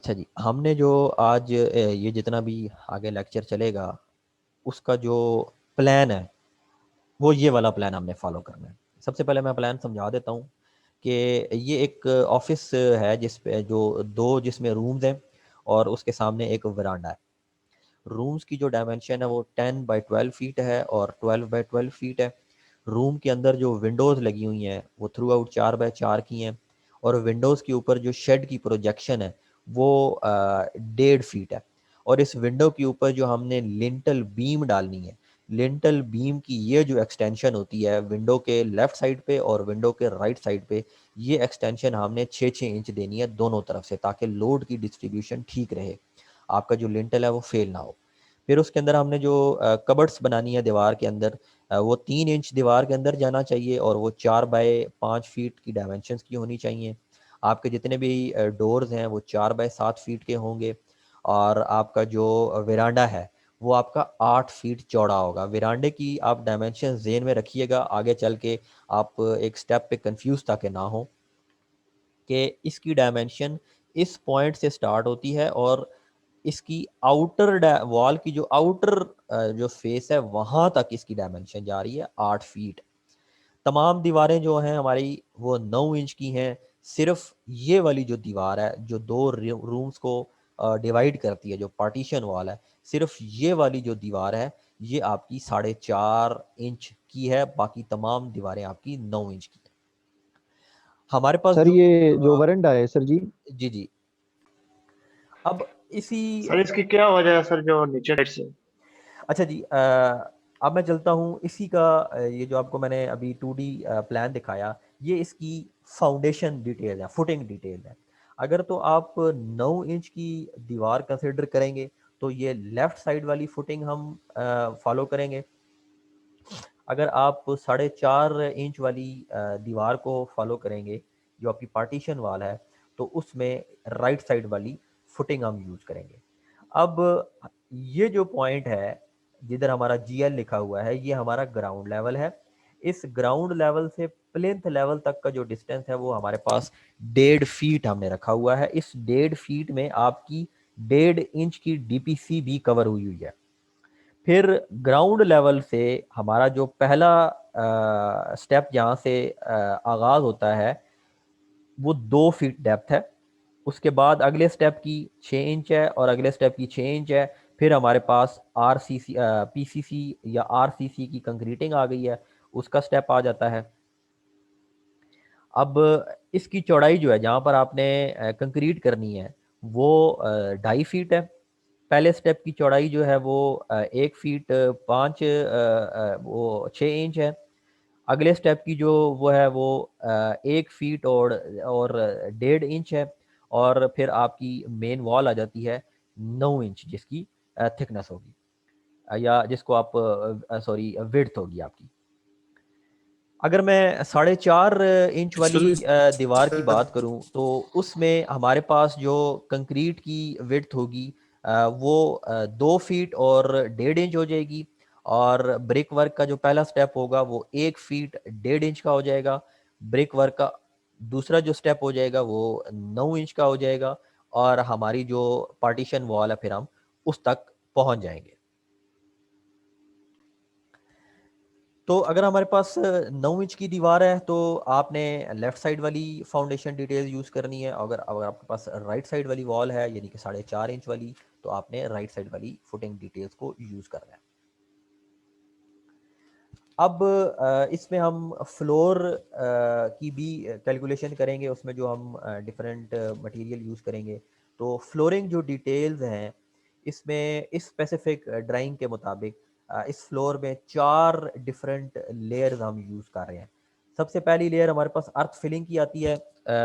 अच्छा जी, हमने जो आज ये जितना भी आगे लेक्चर चलेगा उसका जो प्लान है वो ये वाला प्लान हमने फॉलो करना है। सबसे पहले मैं प्लान समझा देता हूँ कि ये एक ऑफिस है जिस पे जो दो जिसमें रूम्स हैं और उसके सामने एक वरांडा है। रूम्स की जो डायमेंशन है वो 10 बाई 12 फीट है और 12 बाई 12 फीट है। रूम के अंदर जो विंडोज़ लगी हुई हैं वो थ्रू आउट 4 बाई 4 की हैं और विंडोज़ के ऊपर जो शेड की प्रोजेक्शन है वो 1.5 फीट है। और इस विंडो के ऊपर जो हमने लिंटल बीम डालनी है, लिंटल बीम की ये जो एक्सटेंशन होती है विंडो के लेफ़्ट साइड पे और विंडो के राइट साइड पे, ये एक्सटेंशन हमने 6-6 इंच देनी है दोनों तरफ से, ताकि लोड की डिस्ट्रीब्यूशन ठीक रहे, आपका जो लिंटल है वो फेल ना हो। फिर उसके अंदर हमने जो कबर्ड्स बनानी है दीवार के अंदर, वो 3 इंच दीवार के अंदर जाना चाहिए और वो 4 बाई 5 फीट की डायमेंशंस की होनी चाहिए। आपके जितने भी डोर्स हैं वो 4 बाई 7 फीट के होंगे और आपका जो वेरांडा है वो आपका 8 फीट चौड़ा होगा। वेरांडे की आप डायमेंशन जेन में रखिएगा, आगे चल के आप एक स्टेप पे कंफ्यूज ताकि ना हो कि इसकी डायमेंशन इस पॉइंट से स्टार्ट होती है और इसकी आउटर वॉल की जो आउटर जो फेस है वहां तक इसकी डायमेंशन जा रही है 8 फीट। तमाम दीवारें जो हैं हमारी वो 9 इंच की हैं। सिर्फ ये वाली जो दीवार है जो दो रूम्स को डिवाइड करती है, जो पार्टीशन वॉल है, सिर्फ ये वाली जो दीवार है ये आपकी 4.5 इंच की है, बाकी तमाम दीवारें आपकी 9 इंच की हैं। हमारे पास सर जो ये जो वरंडा है सर जी। जी जी, अब इसी सर इसकी क्या वजह है सर, जो नीचे साइड से? अच्छा जी, अब मैं चलता हूँ इसी का ये जो आपको मैंने अभी 2D प्लान दिखाया, ये इसकी फाउंडेशन डिटेल है, फुटिंग डिटेल है। अगर तो आप 9 इंच की दीवार कंसिडर करेंगे तो ये लेफ़्ट साइड वाली फुटिंग हम फॉलो करेंगे। अगर आप 4.5 इंच वाली दीवार को फॉलो करेंगे जो आपकी पार्टीशन वाल है, तो उसमें राइट साइड वाली फुटिंग हम यूज़ करेंगे। अब ये जो पॉइंट है जिधर हमारा GL लिखा हुआ है ये हमारा ग्राउंड लेवल है। इस ग्राउंड लेवल से प्लिंथ लेवल तक का जो डिस्टेंस है वो हमारे पास 1.5 फीट हमने रखा हुआ है। इस 1.5 फीट में आपकी 1.5 इंच की DPC भी कवर हुई हुई है। फिर ग्राउंड लेवल से हमारा जो पहला स्टेप जहाँ से आगाज़ होता है वो 2 फीट डेप्थ है। उसके बाद अगले स्टेप की 6 इंच है और अगले स्टेप की 6 इंच है। फिर हमारे पास PCC या RCC की कंक्रीटिंग आ गई है, उसका स्टेप आ जाता है। अब इसकी चौड़ाई जो है जहाँ पर आपने कंक्रीट करनी है वो 2.5 फीट है। पहले स्टेप की चौड़ाई जो है वो 1 फीट 5 वो 6 इंच है। अगले स्टेप की जो वो है वो 1 फीट और 1.5 इंच है। और फिर आपकी मेन वॉल आ जाती है 9 इंच जिसकी थिकनेस होगी, या जिसको आप सॉरी विड्थ होगी आपकी। अगर मैं 4.5 इंच वाली एक्चुअली दीवार की सर, बात करूं तो उसमें हमारे पास जो कंक्रीट की विड्थ होगी वो 2 फीट और 1.5 इंच हो जाएगी। और ब्रिक वर्क का जो पहला स्टेप होगा वो 1 फीट 1.5 इंच का हो जाएगा। ब्रिक वर्क का दूसरा जो स्टेप हो जाएगा वो 9 इंच का हो जाएगा। और हमारी जो पार्टीशन वॉल है फिर हम उस तक पहुंच जाएंगे। तो अगर हमारे पास 9 इंच की दीवार है तो आपने लेफ्ट साइड वाली फाउंडेशन डिटेल यूज़ करनी है। अगर अगर आपके पास राइट साइड वाली वॉल है यानी कि 4.5 इंच वाली, तो आपने राइट साइड वाली फुटिंग डिटेल्स को यूज़ करना है। अब इसमें हम फ्लोर की भी कैलकुलेशन करेंगे, उसमें जो हम डिफरेंट मटेरियल यूज़ करेंगे। तो फ्लोरिंग जो डिटेल्स हैं इसमें इस स्पेसिफिक ड्राइंग के मुताबिक इस फ्लोर में 4 डिफरेंट लेयर्स हम यूज़ कर रहे हैं। सबसे पहली लेयर हमारे पास अर्थ फिलिंग की आती है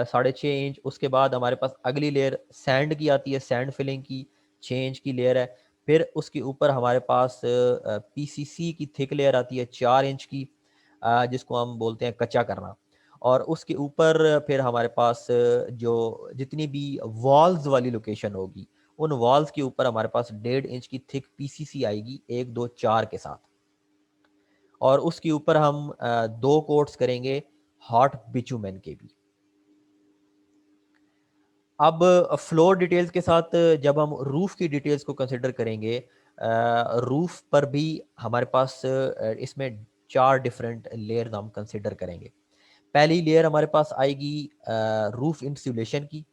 6.5 इंच। उसके बाद हमारे पास अगली लेयर सैंड की आती है, सैंड फिलिंग की 6 इंच की लेयर है। फिर उसके ऊपर हमारे पास PCC की थिक लेयर आती है 4 इंच की, जिसको हम बोलते हैं कच्चा करना। और उसके ऊपर फिर हमारे पास जो जितनी भी वॉल्स वाली लोकेशन होगी उन वॉल्स के ऊपर हमारे पास 1.5 इंच की थिक PCC आएगी 1 2 4 के साथ। और उसके ऊपर हम 2 कोट्स करेंगे हॉट बिचुमेन के भी। अब फ्लोर डिटेल्स के साथ जब हम रूफ़ की डिटेल्स को कंसिडर करेंगे, रूफ़ पर भी हमारे पास इसमें 4 डिफरेंट लेयर्स हम कंसिडर करेंगे। पहली लेयर हमारे पास आएगी रूफ़ इंसुलेशन की,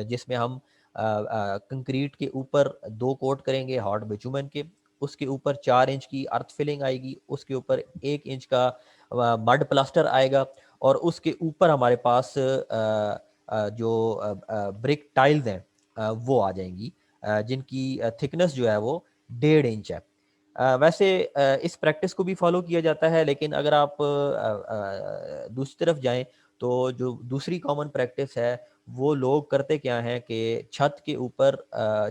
जिसमें हम कंक्रीट के ऊपर 2 कोट करेंगे हार्ड बिटुमेन के, उसके ऊपर 4 इंच की अर्थ फिलिंग आएगी, उसके ऊपर 1 इंच का मड प्लास्टर आएगा और उसके ऊपर हमारे पास जो ब्रिक टाइल्स हैं वो आ जाएंगी, जिनकी थिकनेस जो है वो 1.5 इंच है। वैसे इस प्रैक्टिस को भी फॉलो किया जाता है, लेकिन अगर आप दूसरी तरफ जाएं तो जो दूसरी कॉमन प्रैक्टिस है वो लोग करते क्या हैं कि छत के ऊपर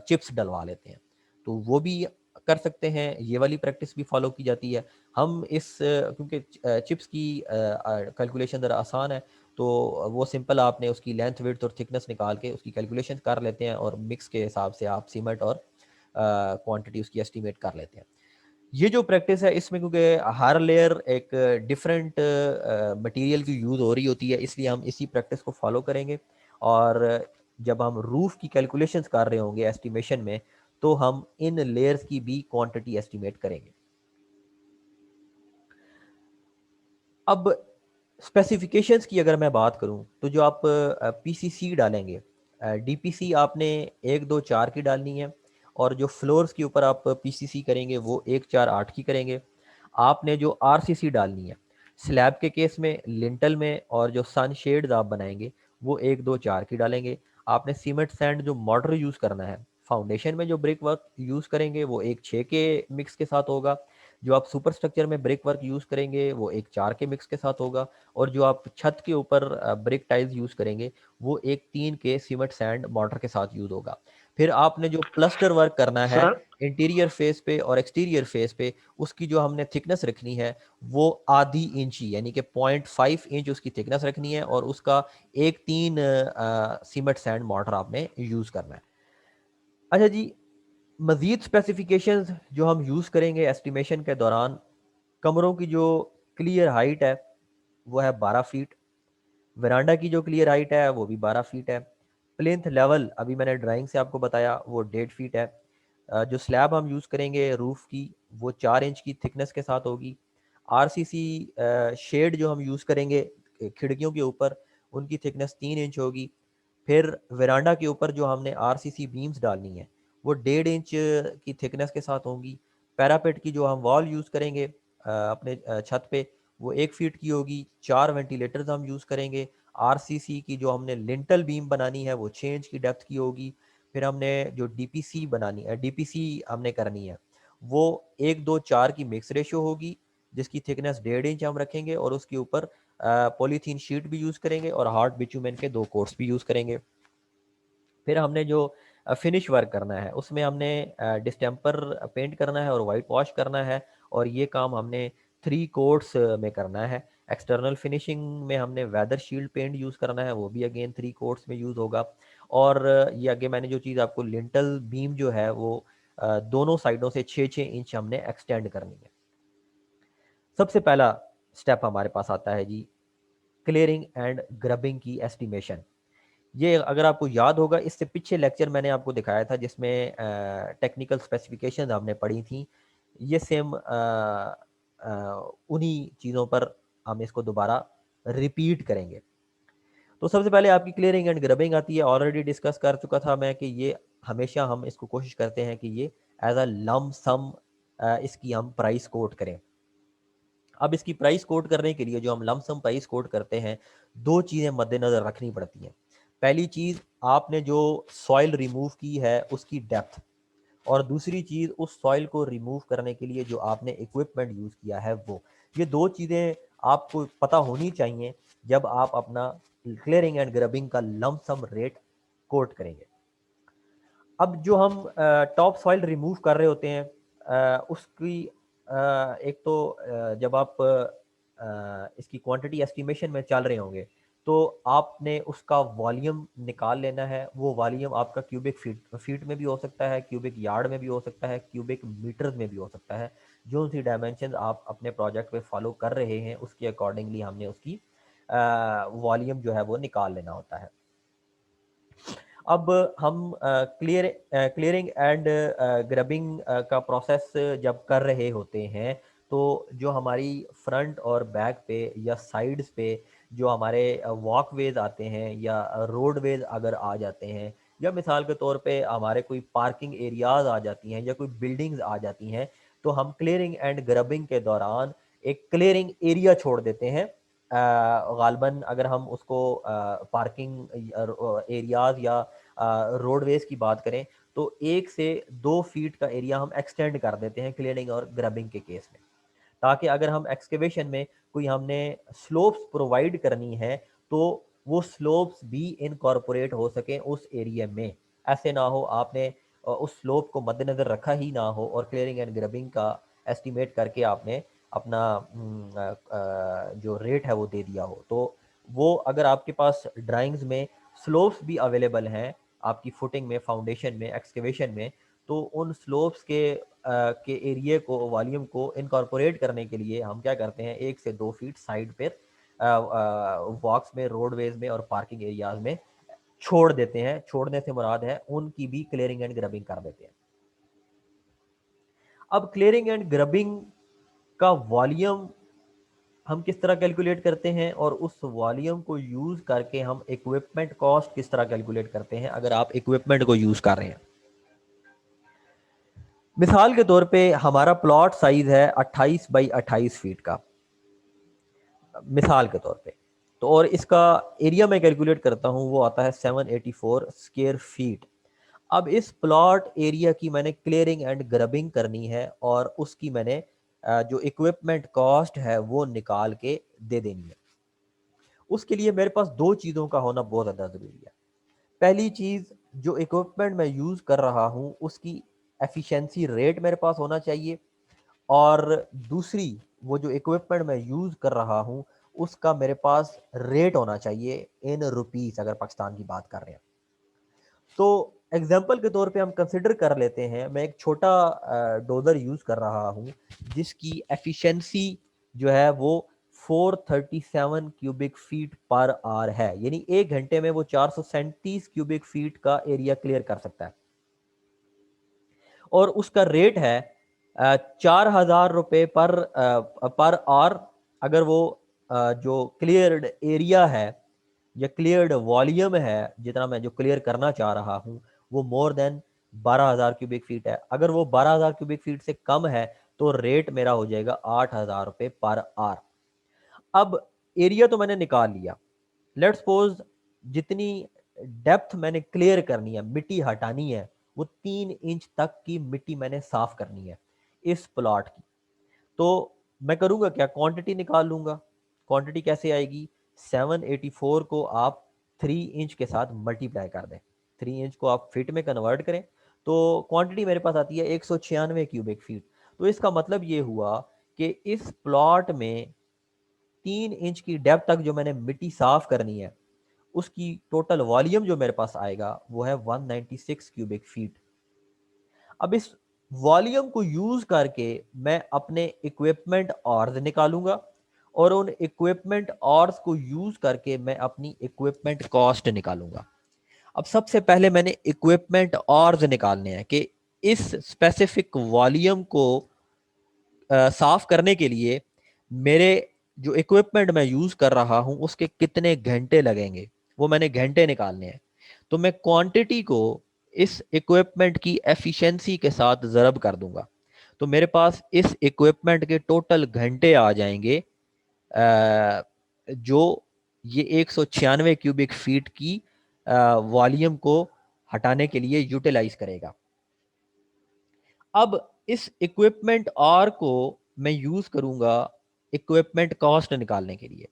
चिप्स डलवा लेते हैं, तो वो भी कर सकते हैं, ये वाली प्रैक्टिस भी फॉलो की जाती है। हम इस क्योंकि चिप्स की कैलकुलेशन ज़रा आसान है, तो वो सिंपल आपने उसकी लेंथ विड्थ और थिकनेस निकाल के उसकी कैलकुलेशन कर लेते हैं और मिक्स के हिसाब से आप सीमेंट और क्वांटिटी उसकी एस्टिमेट कर लेते हैं। ये जो प्रैक्टिस है इसमें क्योंकि हर लेयर एक डिफरेंट मटेरियल की यूज़ हो रही होती है, इसलिए हम इसी प्रैक्टिस को फॉलो करेंगे। और जब हम रूफ की कैलकुलेशंस कर रहे होंगे एस्टिमेशन में, तो हम इन लेयर्स की भी क्वांटिटी एस्टिमेट करेंगे। अब स्पेसिफिकेशंस की अगर मैं बात करूं, तो जो आप पीसीसी डालेंगे, डीपीसी आपने 1 2 4 की डालनी है, और जो फ्लोर्स के ऊपर आप पीसीसी करेंगे वो 1 4 8 की करेंगे। आपने जो आरसीसी डालनी है स्लैब के केस में, लिंटल में, और जो सन शेड्स आप बनाएंगे वो 1 2 4 की डालेंगे। आपने सीमेंट सैंड जो मॉडर यूज़ करना है, फाउंडेशन में जो ब्रिक वर्क यूज़ करेंगे वो 1 6 के मिक्स के साथ होगा। जो आप सुपर स्ट्रक्चर में ब्रिक वर्क यूज़ करेंगे वो 1 4 के मिक्स के साथ होगा, और जो आप छत के ऊपर ब्रिक टाइल्स यूज़ करेंगे वो 1 3 के सीमेंट सैंड मॉर्टर के साथ यूज़ होगा। फिर आपने जो प्लास्टर वर्क करना है सर इंटीरियर फेस पे और एक्सटीरियर फेस पे, उसकी जो हमने थिकनेस रखनी है वो आधी इंच ही, यानी कि 0.5 इंच उसकी थिकनेस रखनी है, और उसका 1 3 सीमेंट सैंड मॉर्टर आपने यूज़ करना है। अच्छा जी, मज़ीद स्पेसिफिकेशंस जो हम यूज़ करेंगे एस्टिमेशन के दौरान, कमरों की जो क्लियर हाइट है वो है 12 फीट, वरांडा की जो क्लियर हाइट है वो भी 12 फीट है, प्लिंथ लेवल अभी मैंने ड्राइंग से आपको बताया वो 1.5 फीट है। जो स्लैब हम यूज़ करेंगे रूफ़ की वो 4 इंच की थिकनेस के साथ होगी। आरसीसी शेड जो हम यूज़ करेंगे खिड़कियों के ऊपर, उनकी थिकनेस 3 इंच होगी। फिर वरांडा के ऊपर जो हमने आरसीसी बीम्स डालनी है वो 1.5 इंच की थिकनेस के साथ होंगी। पैरापेट की जो हम वॉल यूज़ करेंगे अपने छत पे वो 1 फीट की होगी। 4 वेंटिलेटर्स हम यूज़ करेंगे। आरसीसी की जो हमने लिंटल बीम बनानी है वो 6 इंच की डेप्थ की होगी। फिर हमने जो डीपीसी बनानी है, डीपीसी हमने करनी है वो 1 2 4 की मिक्स रेशियो होगी, जिसकी थिकनेस 1.5 इंच हम रखेंगे, और उसके ऊपर पॉलीथीन शीट भी यूज़ करेंगे और हार्ड बिटुमेन के 2 कोट्स भी यूज़ करेंगे। फिर हमने जो फिनिश वर्क करना है उसमें हमने डिस्टेम्पर पेंट करना है और वाइट वॉश करना है, और ये काम हमने 3 कोट्स में करना है। एक्सटर्नल फिनिशिंग में हमने वेदर शील्ड पेंट यूज़ करना है, वो भी अगेन 3 कोट्स में यूज़ होगा। और ये आगे मैंने जो चीज़ आपको लिंटल बीम जो है वो दोनों साइडों से 6-6 इंच हमने एक्सटेंड करनी है। सबसे पहला स्टेप हमारे पास आता है जी, क्लियरिंग एंड ग्रबिंग की एस्टिमेशन। ये अगर आपको याद होगा, इससे पीछे लेक्चर मैंने आपको दिखाया था जिसमें टेक्निकल स्पेसिफिकेशन हमने पढ़ी थी। ये सेम उन्हीं चीज़ों पर हम इसको दोबारा रिपीट करेंगे। तो सबसे पहले आपकी क्लियरिंग एंड ग्रबिंग आती है। ऑलरेडी डिस्कस कर चुका था मैं कि ये हमेशा हम इसको कोशिश करते हैं कि ये एज अ लम सम इसकी हम प्राइस कोट करें। अब इसकी प्राइस कोट करने के लिए जो हम लमसम प्राइस कोट करते हैं, दो चीज़ें मद्देनज़र रखनी पड़ती हैं। पहली चीज़, आपने जो सॉइल रिमूव की है उसकी डेप्थ, और दूसरी चीज़ उस सॉइल को रिमूव करने के लिए जो आपने इक्विपमेंट यूज़ किया है वो। ये दो चीज़ें आपको पता होनी चाहिए जब आप अपना क्लियरिंग एंड ग्रबिंग का लमसम रेट कोट करेंगे। अब जो हम टॉप सॉइल रिमूव कर रहे होते हैं उसकी एक तो जब आप इसकी क्वांटिटी एस्टिमेशन में चल रहे होंगे तो आपने उसका वॉल्यूम निकाल लेना है। वो वॉल्यूम आपका क्यूबिक फीट फीट में भी हो सकता है, क्यूबिक यार्ड में भी हो सकता है, क्यूबिक मीटर्स में भी हो सकता है। जो सी डायमेंशन आप अपने प्रोजेक्ट पे फॉलो कर रहे हैं उसके अकॉर्डिंगली हमने उसकी वॉल्यूम जो है वो निकाल लेना होता है। अब हम क्लियरिंग एंड ग्रबिंग का प्रोसेस जब कर रहे होते हैं, तो जो हमारी फ्रंट और बैक पे या साइड्स पे जो हमारे वॉकवेज आते हैं या रोडवेज अगर आ जाते हैं, या मिसाल के तौर पे हमारे कोई पार्किंग एरियाज आ जाती हैं या कोई बिल्डिंग्स आ जाती हैं, तो हम क्लियरिंग एंड ग्रबिंग के दौरान एक क्लियरिंग एरिया छोड़ देते हैं। गालबन अगर हम उसको पार्किंग एरियाज या रोडवेज की बात करें, तो 1 से 2 फीट का एरिया हम एक्सटेंड कर देते हैं क्लियरिंग और ग्रबिंग के केस में, ताकि अगर हम एक्सकेवेशन में कोई हमने स्लोप्स प्रोवाइड करनी है, तो वो स्लोप्स भी इनकॉर्पोरेट हो सकें उस एरिया में। ऐसे ना हो आपने उस स्लोप को मद्देनज़र रखा ही ना हो और क्लियरिंग एंड ग्रबिंग का एस्टिमेट करके आपने अपना जो रेट है वो दे दिया हो। तो वो अगर आपके पास ड्राइंग्स में स्लोप्स भी अवेलेबल हैं आपकी फुटिंग में, फाउंडेशन में, एक्सकेवेशन में, तो उन स्लोप्स के एरिए को, वॉल्यूम को इनकॉर्पोरेट करने के लिए हम क्या करते हैं, 1 से 2 फीट साइड पर वॉक्स में, रोडवेज में और पार्किंग एरियाज में छोड़ देते हैं। छोड़ने से मुराद है उनकी भी क्लियरिंग एंड ग्रबिंग कर देते हैं। अब क्लियरिंग एंड ग्रबिंग का वॉल्यूम हम किस तरह कैलकुलेट करते हैं और उस वॉल्यूम को यूज़ करके हम इक्विपमेंट कॉस्ट किस तरह कैलकुलेट करते हैं अगर आप इक्विपमेंट को यूज़ कर रहे हैं। मिसाल के तौर पे हमारा प्लॉट साइज है 28 बाई 28 फीट का, मिसाल के तौर पे, तो और इसका एरिया मैं कैलकुलेट करता हूँ वो आता है 784 स्क्वायर फीट। अब इस प्लॉट एरिया की मैंने क्लियरिंग एंड ग्रबिंग करनी है और उसकी मैंने जो इक्विपमेंट कॉस्ट है वो निकाल के दे देनी है। उसके लिए मेरे पास 2 चीज़ों का होना बहुत ज़्यादा ज़रूरी है। पहली चीज़, जो इक्विपमेंट मैं यूज़ कर रहा हूँ उसकी एफिशिएंसी रेट मेरे पास होना चाहिए, और दूसरी, वो जो इक्विपमेंट मैं यूज़ कर रहा हूँ उसका मेरे पास रेट होना चाहिए इन रुपीस, अगर पाकिस्तान की बात कर रहे हैं। तो एग्जांपल के तौर पे हम कंसिडर कर लेते हैं, मैं एक छोटा डोजर यूज़ कर रहा हूँ जिसकी एफिशिएंसी जो है वो 437 क्यूबिक फीट पर आवर है, यानी 1 घंटे में वो 437 क्यूबिक फीट का एरिया क्लियर कर सकता है, और उसका रेट है 4,000 रुपये पर आवर। अगर वो जो क्लियर्ड एरिया है या क्लियर्ड वॉल्यूम है, जितना मैं जो क्लियर करना चाह रहा हूँ, वो मोर देन 12,000 क्यूबिक फीट है। अगर वो 12,000 क्यूबिक फीट से कम है तो रेट मेरा हो जाएगा 8,000 रुपये पर आवर। अब एरिया तो मैंने निकाल लिया। लेट्स सपोज जितनी डेप्थ मैंने क्लियर करनी है, मिट्टी हटानी है, वो 3 इंच तक की मिट्टी मैंने साफ करनी है इस प्लॉट की। तो मैं करूँगा क्या, क्वांटिटी निकाल लूँगा। क्वांटिटी कैसे आएगी, 784 को आप 3 इंच के साथ मल्टीप्लाई कर दें, 3 इंच को आप फिट में कन्वर्ट करें, तो क्वांटिटी मेरे पास आती है 196 क्यूबिक फीट। तो इसका मतलब ये हुआ कि इस प्लॉट में 3 इंच की डेप्थ तक जो मैंने मिट्टी साफ करनी है, उसकी टोटल वॉल्यूम जो मेरे पास आएगा वो है 196 क्यूबिक फीट। अब इस वॉल्यूम को यूज करके मैं अपने इक्विपमेंट आवर्स निकालूंगा, और उन इक्विपमेंट आवर्स को यूज करके मैं अपनी इक्विपमेंट कॉस्ट निकालूंगा। अब सबसे पहले मैंने इक्विपमेंट आवर्स निकालने हैं कि इस स्पेसिफिक वॉल्यूम को साफ करने के लिए मेरे जो इक्विपमेंट मैं यूज कर रहा हूं उसके कितने घंटे लगेंगे, वो मैंने घंटे निकालने हैं। तो मैं क्वांटिटी को इस इक्विपमेंट की एफिशिएंसी के साथ ज़रब कर दूंगा, तो मेरे पास इस इक्विपमेंट के टोटल घंटे आ जाएंगे जो ये 196 क्यूबिक फीट की वॉल्यूम को हटाने के लिए यूटिलाइज करेगा। अब इस इक्विपमेंट आर को मैं यूज करूंगा इक्विपमेंट कॉस्ट निकालने के लिए।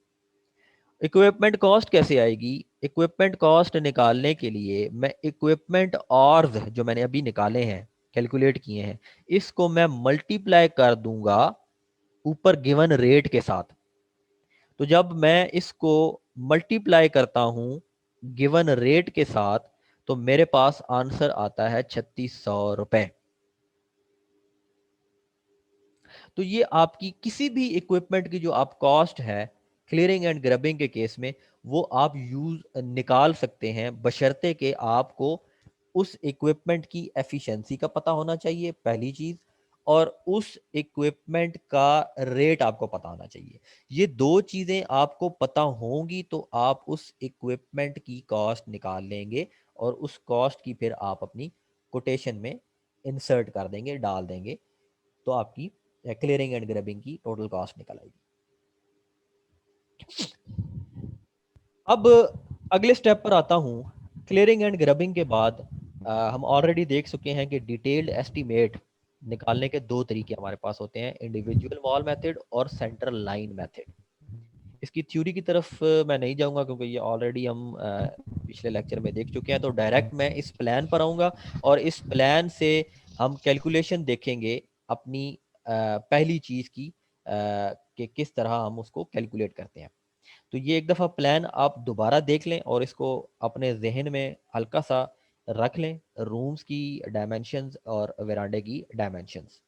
इक्विपमेंट कॉस्ट कैसे आएगी, इक्विपमेंट कॉस्ट निकालने के लिए मैं इक्विपमेंट आर्स जो मैंने अभी निकाले हैं, कैलकुलेट किए हैं, इसको मैं मल्टीप्लाई कर दूंगा ऊपर गिवन रेट के साथ। तो जब मैं इसको मल्टीप्लाई करता हूं गिवन रेट के साथ, तो मेरे पास आंसर आता है 3600 रुपए। तो ये आपकी किसी भी इक्विपमेंट की जो आप कॉस्ट है क्लियरिंग एंड ग्रबिंग के केस में वो आप यूज निकाल सकते हैं, बशर्ते कि आपको उस इक्विपमेंट की एफिशिएंसी का पता होना चाहिए पहली चीज, और उस इक्विपमेंट का रेट आपको पता होना चाहिए। ये दो चीजें आपको पता होंगी तो आप उस इक्विपमेंट की कॉस्ट निकाल लेंगे और उस कॉस्ट की फिर आप अपनी कोटेशन में इंसर्ट कर देंगे, डाल देंगे, तो आपकी क्लियरिंग एंड ग्रबिंग की टोटल कॉस्ट निकल आएगी। अब अगले स्टेप पर आता हूँ। क्लियरिंग एंड ग्रबिंग के बाद हम ऑलरेडी देख चुके हैं कि डिटेल्ड एस्टीमेट निकालने के दो तरीके हमारे पास होते हैं, इंडिविजुअल वॉल मेथड और सेंट्रल लाइन मेथड। इसकी थ्योरी की तरफ मैं नहीं जाऊंगा क्योंकि ये ऑलरेडी हम पिछले लेक्चर में देख चुके हैं। तो डायरेक्ट मैं इस प्लान पर आऊँगा और इस प्लान से हम कैलकुलेशन देखेंगे अपनी पहली चीज़ की, कि किस तरह हम उसको कैलकुलेट करते हैं। तो ये एक दफ़ा प्लान आप दोबारा देख लें और इसको अपने जहन में हल्का सा रख लें, रूम्स की डायमेंशंस और वेरांडे की डायमेंशंस।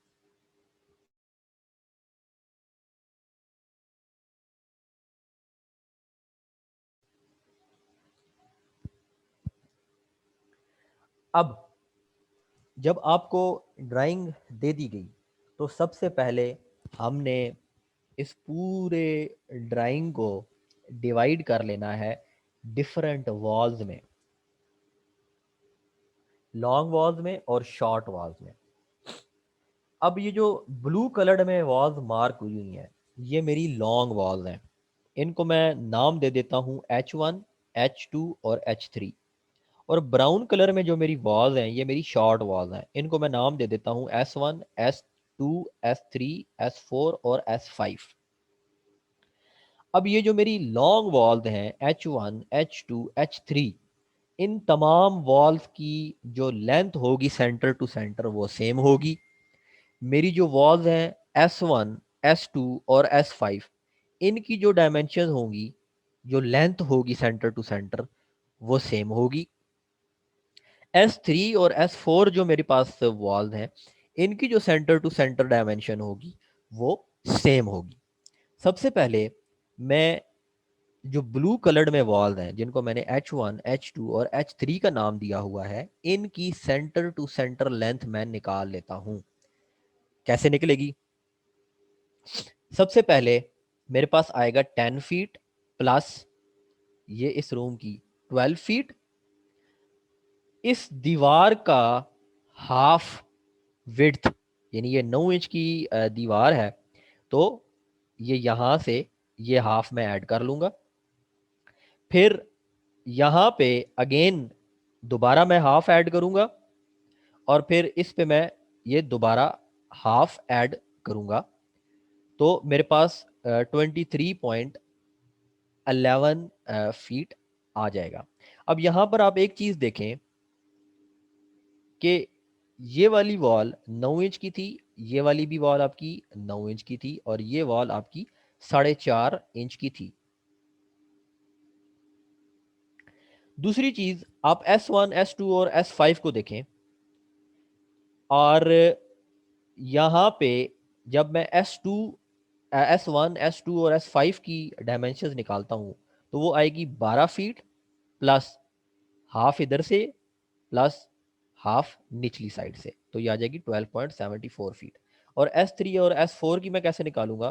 अब जब आपको ड्राइंग दे दी गई तो सबसे पहले हमने इस पूरे ड्राइंग को डिवाइड कर लेना है डिफरेंट वॉल्स में, लॉन्ग वॉल्स में और शॉर्ट वॉल्स में। अब ये जो ब्लू कलर्ड में वॉल्स मार्क हुई हुई हैं, ये मेरी लॉन्ग वॉल्स हैं। इनको मैं नाम दे देता हूँ H1, H2 और H3। और ब्राउन कलर में जो मेरी वॉल्स हैं, ये मेरी शॉर्ट वॉल्स हैं। इनको मैं नाम दे देता हूँ S1, S2, S3, S4 और S5। अब ये जो मेरी लॉन्ग वॉल्स हैं H1, H2, H3, इन तमाम वॉल्स की जो लेंथ होगी सेंटर टू सेंटर वो सेम होगी। मेरी जो वॉल्स हैं S1, S2 और S5, इनकी जो डायमेंशन होंगी, जो लेंथ होगी सेंटर टू सेंटर, वो सेम होगी। S3 और S4 जो मेरे पास वॉल्स हैं, इनकी जो सेंटर टू सेंटर डायमेंशन होगी वो सेम होगी। सबसे पहले मैं जो ब्लू कलर्ड में वॉल्स हैं, जिनको मैंने H1, H2 और H3 का नाम दिया हुआ है, इनकी सेंटर टू सेंटर लेंथ मैं निकाल लेता हूं। कैसे निकलेगी? सबसे पहले मेरे पास आएगा 10 फीट प्लस ये इस रूम की 12 फीट, इस दीवार का हाफ विड्थ, यानी ये 9 इंच की दीवार है, तो ये यहां से ये हाफ मैं ऐड कर लूंगा। फिर यहाँ पे अगेन दोबारा मैं हाफ ऐड करूंगा और फिर इस पे मैं ये दोबारा हाफ ऐड करूंगा, तो मेरे पास 23.11 फीट आ जाएगा। अब यहाँ पर आप एक चीज़ देखें कि ये वाली वॉल 9 इंच की थी, ये वाली भी वॉल आपकी 9 इंच की थी और ये वॉल आपकी 4.5 इंच की थी। दूसरी चीज़, आप S1, S2 और S5 को देखें और यहाँ पे जब मैं S1, S2 और S5 की डायमेंशंस निकालता हूँ तो वो आएगी 12 फीट प्लस हाफ इधर से प्लस हाफ निचली साइड से, तो ये आ जाएगी 12.74 फीट। और S3 और S4 की मैं कैसे निकालूंगा?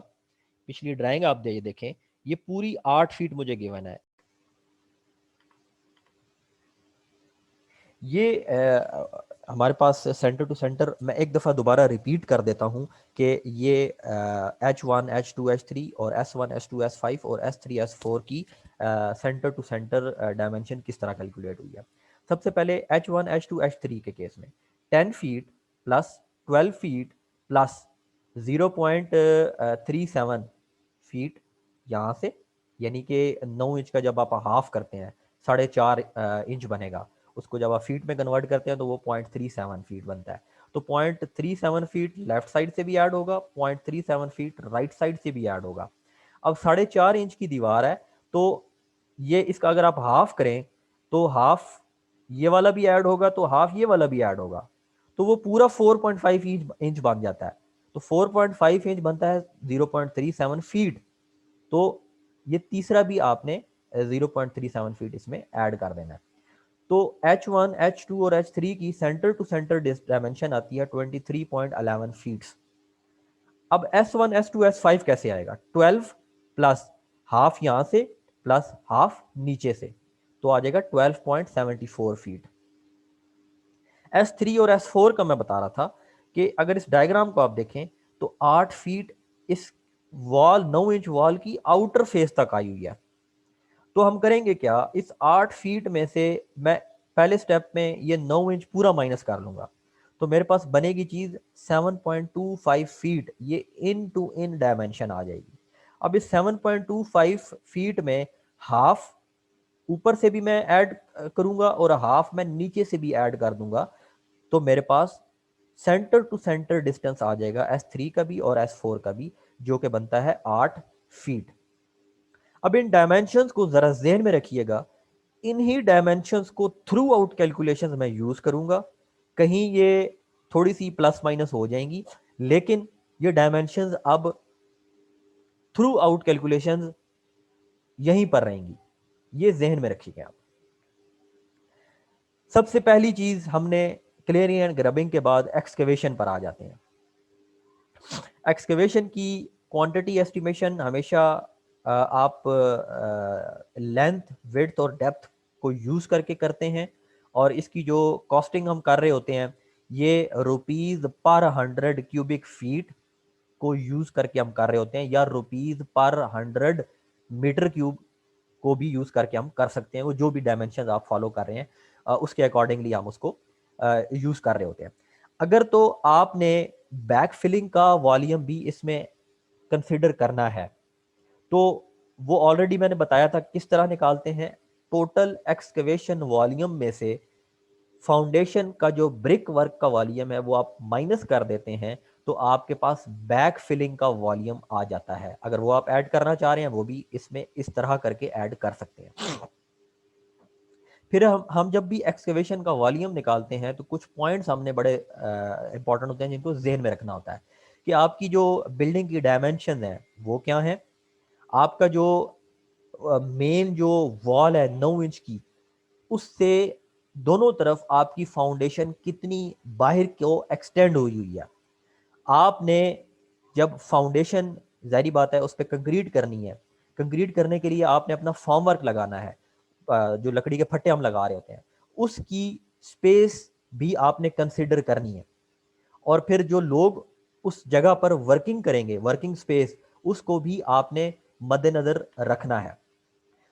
पिछली ड्राइंग आप देखें, ये पूरी 8 फीट मुझे गिवन है। ये हमारे पास सेंटर टू सेंटर, मैं एक दफ़ा दोबारा रिपीट कर देता हूँ कि ये H1, H2, H3 और S1, S2, S5 और S3, S4 की सेंटर टू सेंटर डायमेंशन किस तरह कैलकुलेट हुई है। सबसे पहले H1, H2, H3 के केस में 10 feet plus 12 feet plus 0.37 feet यहाँ से, यानी कि 9 इंच का जब आप हाफ करते हैं 4.5 इंच बनेगा, उसको जब आप फीट में कन्वर्ट करते हैं तो वो 0.37 फीट बनता है। तो 0.37 फीट लेफ्ट साइड से भी ऐड होगा, 0.37 फीट राइट साइड से भी ऐड होगा। अब 4.5 इंच की दीवार है, तो ये इसका अगर आप हाफ करें तो हाफ ये वाला भी ऐड होगा, तो हाफ ये वाला भी ऐड होगा, तो वो पूरा 4.5 इंच बन जाता है। तो 4.5 इंच बनता है 0.37 फीट। तो ये तीसरा भी आपने 0.37 फीट इसमें ऐड कर देना है। तो H1, H2 और H3 की सेंटर टू सेंटर डायमेंशन आती है 23.11 फीट्स। अब S1, S2, S5 कैसे आएगा? 12 प्लस हाफ यहाँ से प्लस हाफ नीचे से, तो आ जाएगा 12.74 फीट। S3 और S4 का मैं बता रहा था कि अगर इस डायग्राम को आप देखें तो 8 फीट इस वॉल 9 इंच वॉल की आउटर फेस तक आई हुई है। तो हम करेंगे क्या, इस 8 फीट में से मैं पहले स्टेप में ये 9 इंच पूरा माइनस कर लूंगा, तो मेरे पास बनेगी चीज 7.25 फीट, ये इन टू इन डायमेंशन आ जाएगी। अब इस 7.25 फीट में हाफ ऊपर से भी मैं ऐड करूंगा और हाफ मैं नीचे से भी ऐड कर दूंगा, तो मेरे पास सेंटर टू सेंटर डिस्टेंस आ जाएगा S3 का भी और S4 का भी, जो कि बनता है 8 फीट। अब इन डायमेंशंस को जरा ज़हन में रखिएगा, इन्हीं डायमेंशंस को थ्रू आउट कैलकुलेशंस में यूज करूंगा। कहीं ये थोड़ी सी प्लस माइनस हो जाएंगी, लेकिन ये डायमेंशंस अब थ्रू आउट कैलकुलेशंस यहीं पर रहेंगी, ये जहन में रखिएगा आप। सबसे पहली चीज हमने क्लियरिंग एंड ग्रबिंग के बाद एक्सकेवेशन पर आ जाते हैं। एक्सकेवेशन की क्वांटिटी एस्टिमेशन हमेशा आप लेंथ, विड्थ और डेप्थ को यूज़ करके करते हैं, और इसकी जो कॉस्टिंग हम कर रहे होते हैं ये रुपीज़ पर 100 क्यूबिक फीट को यूज़ करके हम कर रहे होते हैं, या रुपीज़ पर 100 मीटर क्यूब को भी यूज़ करके हम कर सकते हैं। वो जो भी डायमेंशन आप फॉलो कर रहे हैं उसके अकॉर्डिंगली हम उसको यूज़ कर रहे होते हैं। अगर तो आपने बैक फिलिंग का वॉल्यूम भी इसमें कंसिडर करना है, तो वो ऑलरेडी मैंने बताया था किस तरह निकालते हैं। टोटल एक्सकवेशन वॉल्यूम में से फाउंडेशन का जो ब्रिक वर्क का वॉल्यूम है वो आप माइनस कर देते हैं, तो आपके पास बैक फिलिंग का वॉल्यूम आ जाता है। अगर वो आप ऐड करना चाह रहे हैं वो भी इसमें इस तरह करके ऐड कर सकते हैं। फिर हम जब भी एक्सकवेशन का वॉल्यूम निकालते हैं तो कुछ पॉइंट्स हमने बड़े इंपॉर्टेंट होते हैं जिनको जहन में रखना होता है कि आपकी जो बिल्डिंग की डायमेंशन है वो क्या है। आपका जो मेन जो वॉल है 9 इंच की, उससे दोनों तरफ आपकी फाउंडेशन कितनी बाहर को एक्सटेंड हुई हुई है। आपने जब फाउंडेशन, जारी बात है, उस पर कंक्रीट करनी है, कंक्रीट करने के लिए आपने अपना फॉर्म वर्क लगाना है, जो लकड़ी के फट्टे हम लगा रहे होते हैं उसकी स्पेस भी आपने कंसिडर करनी है। और फिर जो लोग उस जगह पर वर्किंग करेंगे, वर्किंग स्पेस, उसको भी आपने मद्देनजर रखना है।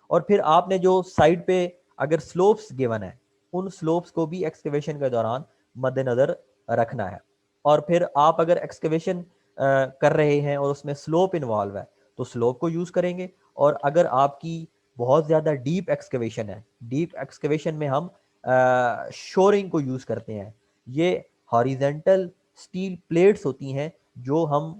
और फिर आपने जो साइड पे अगर स्लोप्स गिवन है, उन स्लोप्स को भी एक्सकवेशन के दौरान मद्देनजर रखना है। और फिर आप अगर एक्सकवेशन कर रहे हैं और उसमें स्लोप इन्वॉल्व है तो स्लोप को यूज करेंगे। और अगर आपकी बहुत ज़्यादा डीप एक्सकवेशन है, डीप एक्सकवेशन में हम शोरिंग को यूज करते हैं। ये हॉरिजेंटल स्टील प्लेट्स होती हैं जो हम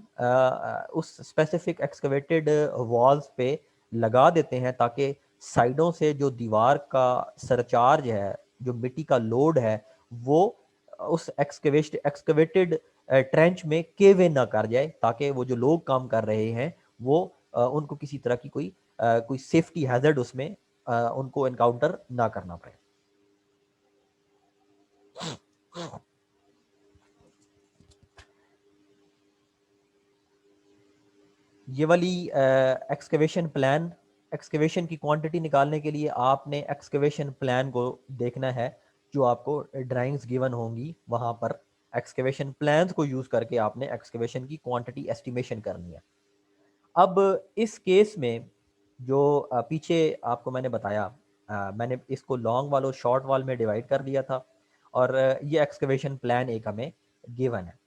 उस स्पेसिफिक एक्सकवेटेड वॉल्स पे लगा देते हैं, ताकि साइडों से जो दीवार का सरचार्ज है, जो मिट्टी का लोड है, वो उस एक्सकवेटेड ट्रेंच में केव इन ना कर जाए, ताकि वो जो लोग काम कर रहे हैं वो उनको किसी तरह की कोई सेफ्टी हैजर्ड उसमें उनको एनकाउंटर ना करना पड़े। ये वाली एक्सकवेशन प्लान, एक्सकवेशन की क्वांटिटी निकालने के लिए आपने एक्सकवेशन प्लान को देखना है, जो आपको ड्राइंग्स गिवन होंगी वहाँ पर एक्सकवेशन प्लान्स को यूज़ करके आपने एक्सकवेशन की क्वांटिटी एस्टिमेशन करनी है। अब इस केस में जो पीछे आपको मैंने बताया, मैंने इसको लॉन्ग वाल और शॉर्ट वाल में डिवाइड कर दिया था, और ये एक्सकवेशन प्लान एक हमें गिवन है।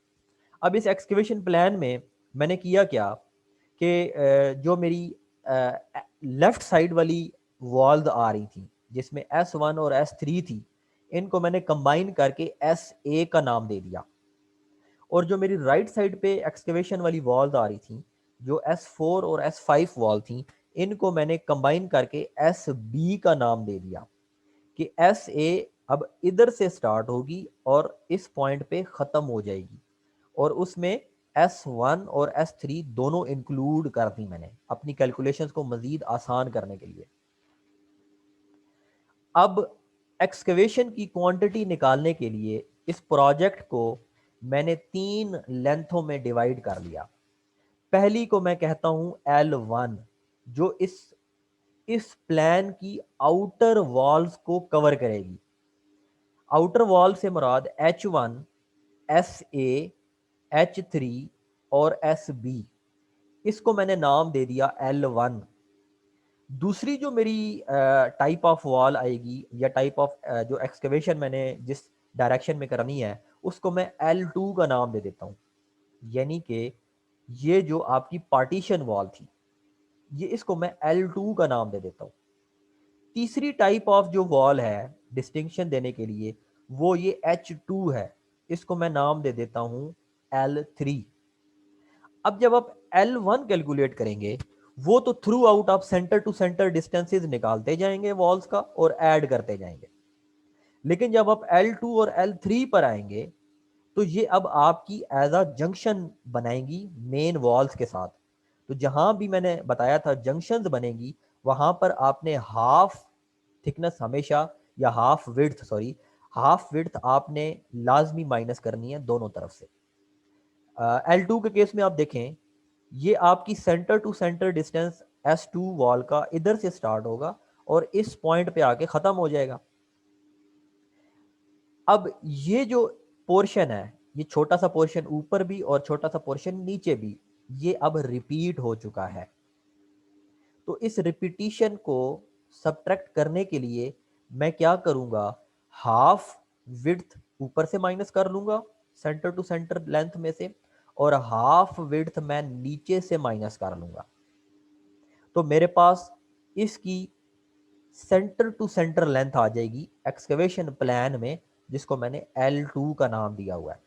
अब इस एक्सकवेशन प्लान में मैंने किया क्या कि जो मेरी लेफ्ट साइड वाली वॉल्स आ रही थी जिसमें S1 और S3 थी, इनको मैंने कंबाइन करके SA का नाम दे दिया। और जो मेरी राइट साइड पे एक्सकवेशन वाली वॉल्स आ रही थी, जो S4 और S5 वॉल थी, इनको मैंने कंबाइन करके SB का नाम दे दिया कि SA अब इधर से स्टार्ट होगी और इस पॉइंट पे ख़त्म हो जाएगी, और उसमें S1 और S3 दोनों इंक्लूड कर दी मैंने अपनी कैलकुलेशंस को मज़ीद आसान करने के लिए। अब एक्सकवेशन की क्वांटिटी निकालने के लिए इस प्रोजेक्ट को मैंने 3 लेंथों में डिवाइड कर लिया। पहली को मैं कहता हूं L1, जो इस प्लान की आउटर वॉल्स को कवर करेगी। आउटर वॉल से मुराद H1, SA, H3 और SB, इसको मैंने नाम दे दिया L1। दूसरी जो मेरी टाइप ऑफ वॉल आएगी या टाइप ऑफ जो एक्सकवेशन मैंने जिस डायरेक्शन में करनी है उसको मैं L2 का नाम दे देता हूँ। यानी कि ये जो आपकी पार्टीशन वॉल थी ये इसको मैं L2 का नाम दे देता हूँ। तीसरी टाइप ऑफ जो वॉल है डिस्टिंक्शन देने के लिए वो ये H2 है, इसको मैं नाम दे देता हूँ L3। अब जब आप L1 कैलकुलेट करेंगे वो तो थ्रू आउट आप सेंटर टू सेंटर डिस्टेंसेस निकालते जाएंगे वॉल्स का और ऐड करते जाएंगे। लेकिन जब आप L2 और L3 पर आएंगे तो ये अब आपकी एज अ जंक्शन बनाएंगी मेन वॉल्स के साथ। तो जहां भी मैंने बताया था जंक्शंस बनेगी वहां पर आपने हाफ थिकनेस हमेशा या हाफ विड्थ आपने लाजमी माइनस करनी है दोनों तरफ से। L2 के केस में आप देखें ये आपकी center to center distance S2 wall का इधर से स्टार्ट होगा और इस पॉइंट पे आके खत्म हो जाएगा। अब ये जो पोर्शन है ये छोटा सा पोर्शन ऊपर भी और छोटा सा पोर्शन नीचे भी ये अब रिपीट हो चुका है। तो इस रिपीटिशन को सब्ट्रैक्ट करने के लिए मैं क्या करूंगा, हाफ विड्थ ऊपर से माइनस कर लूंगा सेंटर टू सेंटर लेंथ में से और हाफ विड्थ मैं नीचे से माइनस कर लूंगा। तो मेरे पास इसकी सेंटर टू सेंटर लेंथ आ जाएगी एक्सकवेशन प्लान में जिसको मैंने L2 का नाम दिया हुआ है।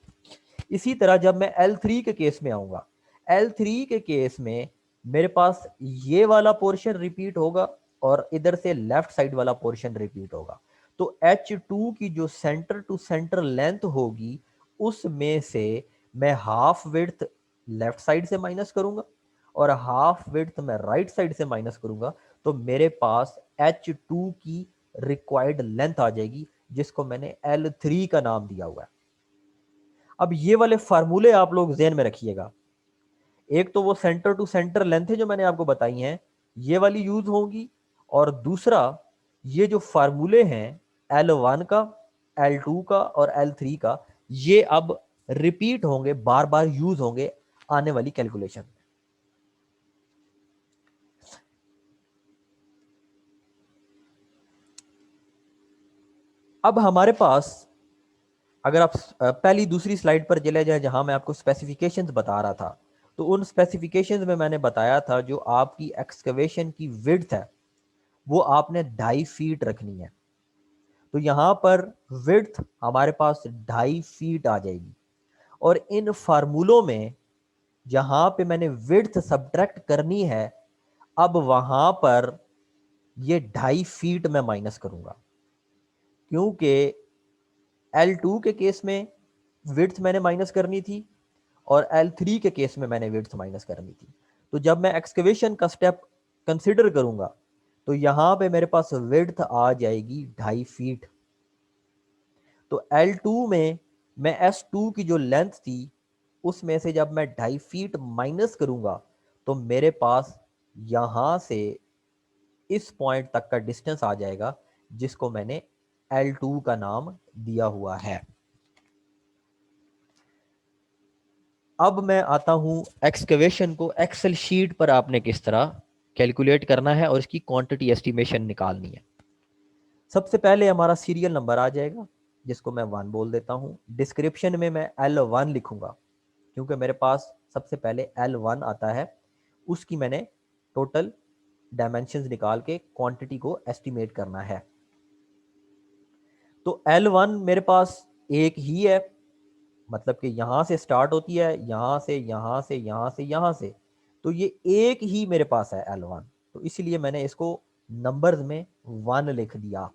इसी तरह जब मैं L3 के केस में आऊंगा, L3 के केस में मेरे पास ये वाला पोर्शन रिपीट होगा और इधर से लेफ्ट साइड वाला पोर्शन रिपीट होगा। तो H2 की जो सेंटर टू सेंटर लेंथ होगी उसमें से मैं हाफ विड्थ लेफ्ट साइड से माइनस करूंगा और हाफ विड्थ मैं राइट साइड से माइनस करूंगा। तो मेरे पास H2 की रिक्वायर्ड लेंथ आ जाएगी जिसको मैंने L3 का नाम दिया हुआ है। अब ये वाले फार्मूले आप लोग ज़हन में रखिएगा। एक तो वो सेंटर टू सेंटर लेंथ है जो मैंने आपको बताई हैं ये वाली यूज होंगी और दूसरा ये जो फार्मूले हैं L1 का, L2 का और L3 का ये अब रिपीट होंगे, बार बार यूज होंगे आने वाली कैलकुलेशन में। अब हमारे पास अगर आप पहली दूसरी स्लाइड पर चले जाए जहां मैं आपको स्पेसिफिकेशंस बता रहा था तो उन स्पेसिफिकेशंस में मैंने बताया था जो आपकी एक्सकवेशन की विड्थ है वो आपने 2.5 फीट रखनी है। तो यहाँ पर विड्थ हमारे पास 2.5 फीट आ जाएगी और इन फार्मूलों में जहाँ पे मैंने विड्थ सब्ट्रैक्ट करनी है अब वहाँ पर ये 2.5 फीट में माइनस करूँगा क्योंकि L2 के केस में विड्थ मैंने माइनस करनी थी और L3 के केस में मैंने विड्थ माइनस करनी थी। तो जब मैं एक्सकवेशन का स्टेप कंसिडर करूंगा तो यहाँ पे मेरे पास विड्थ आ जाएगी 2.5 फीट। तो L2 में मैं S2 की जो लेंथ थी उसमें से जब मैं 2.5 फीट माइनस करूंगा तो मेरे पास यहाँ से इस पॉइंट तक का डिस्टेंस आ जाएगा जिसको मैंने L2 का नाम दिया हुआ है। अब मैं आता हूं एक्सकवेशन को एक्सेल शीट पर आपने किस तरह कैलकुलेट करना है और इसकी क्वांटिटी एस्टिमेशन निकालनी है। सबसे पहले हमारा सीरियल नंबर आ जाएगा जिसको मैं 1 बोल देता हूं। डिस्क्रिप्शन में मैं L1 लिखूंगा क्योंकि मेरे पास सबसे पहले L1 आता है, उसकी मैंने टोटल डायमेंशंस निकाल के क्वांटिटी को एस्टिमेट करना है। तो L1 मेरे पास एक ही है, मतलब कि यहां से स्टार्ट होती है, यहां से यहां से यहां से यहां से, तो ये एक ही मेरे पास है L1, तो इसलिए मैंने इसको नंबर्स में 1 लिख दिया।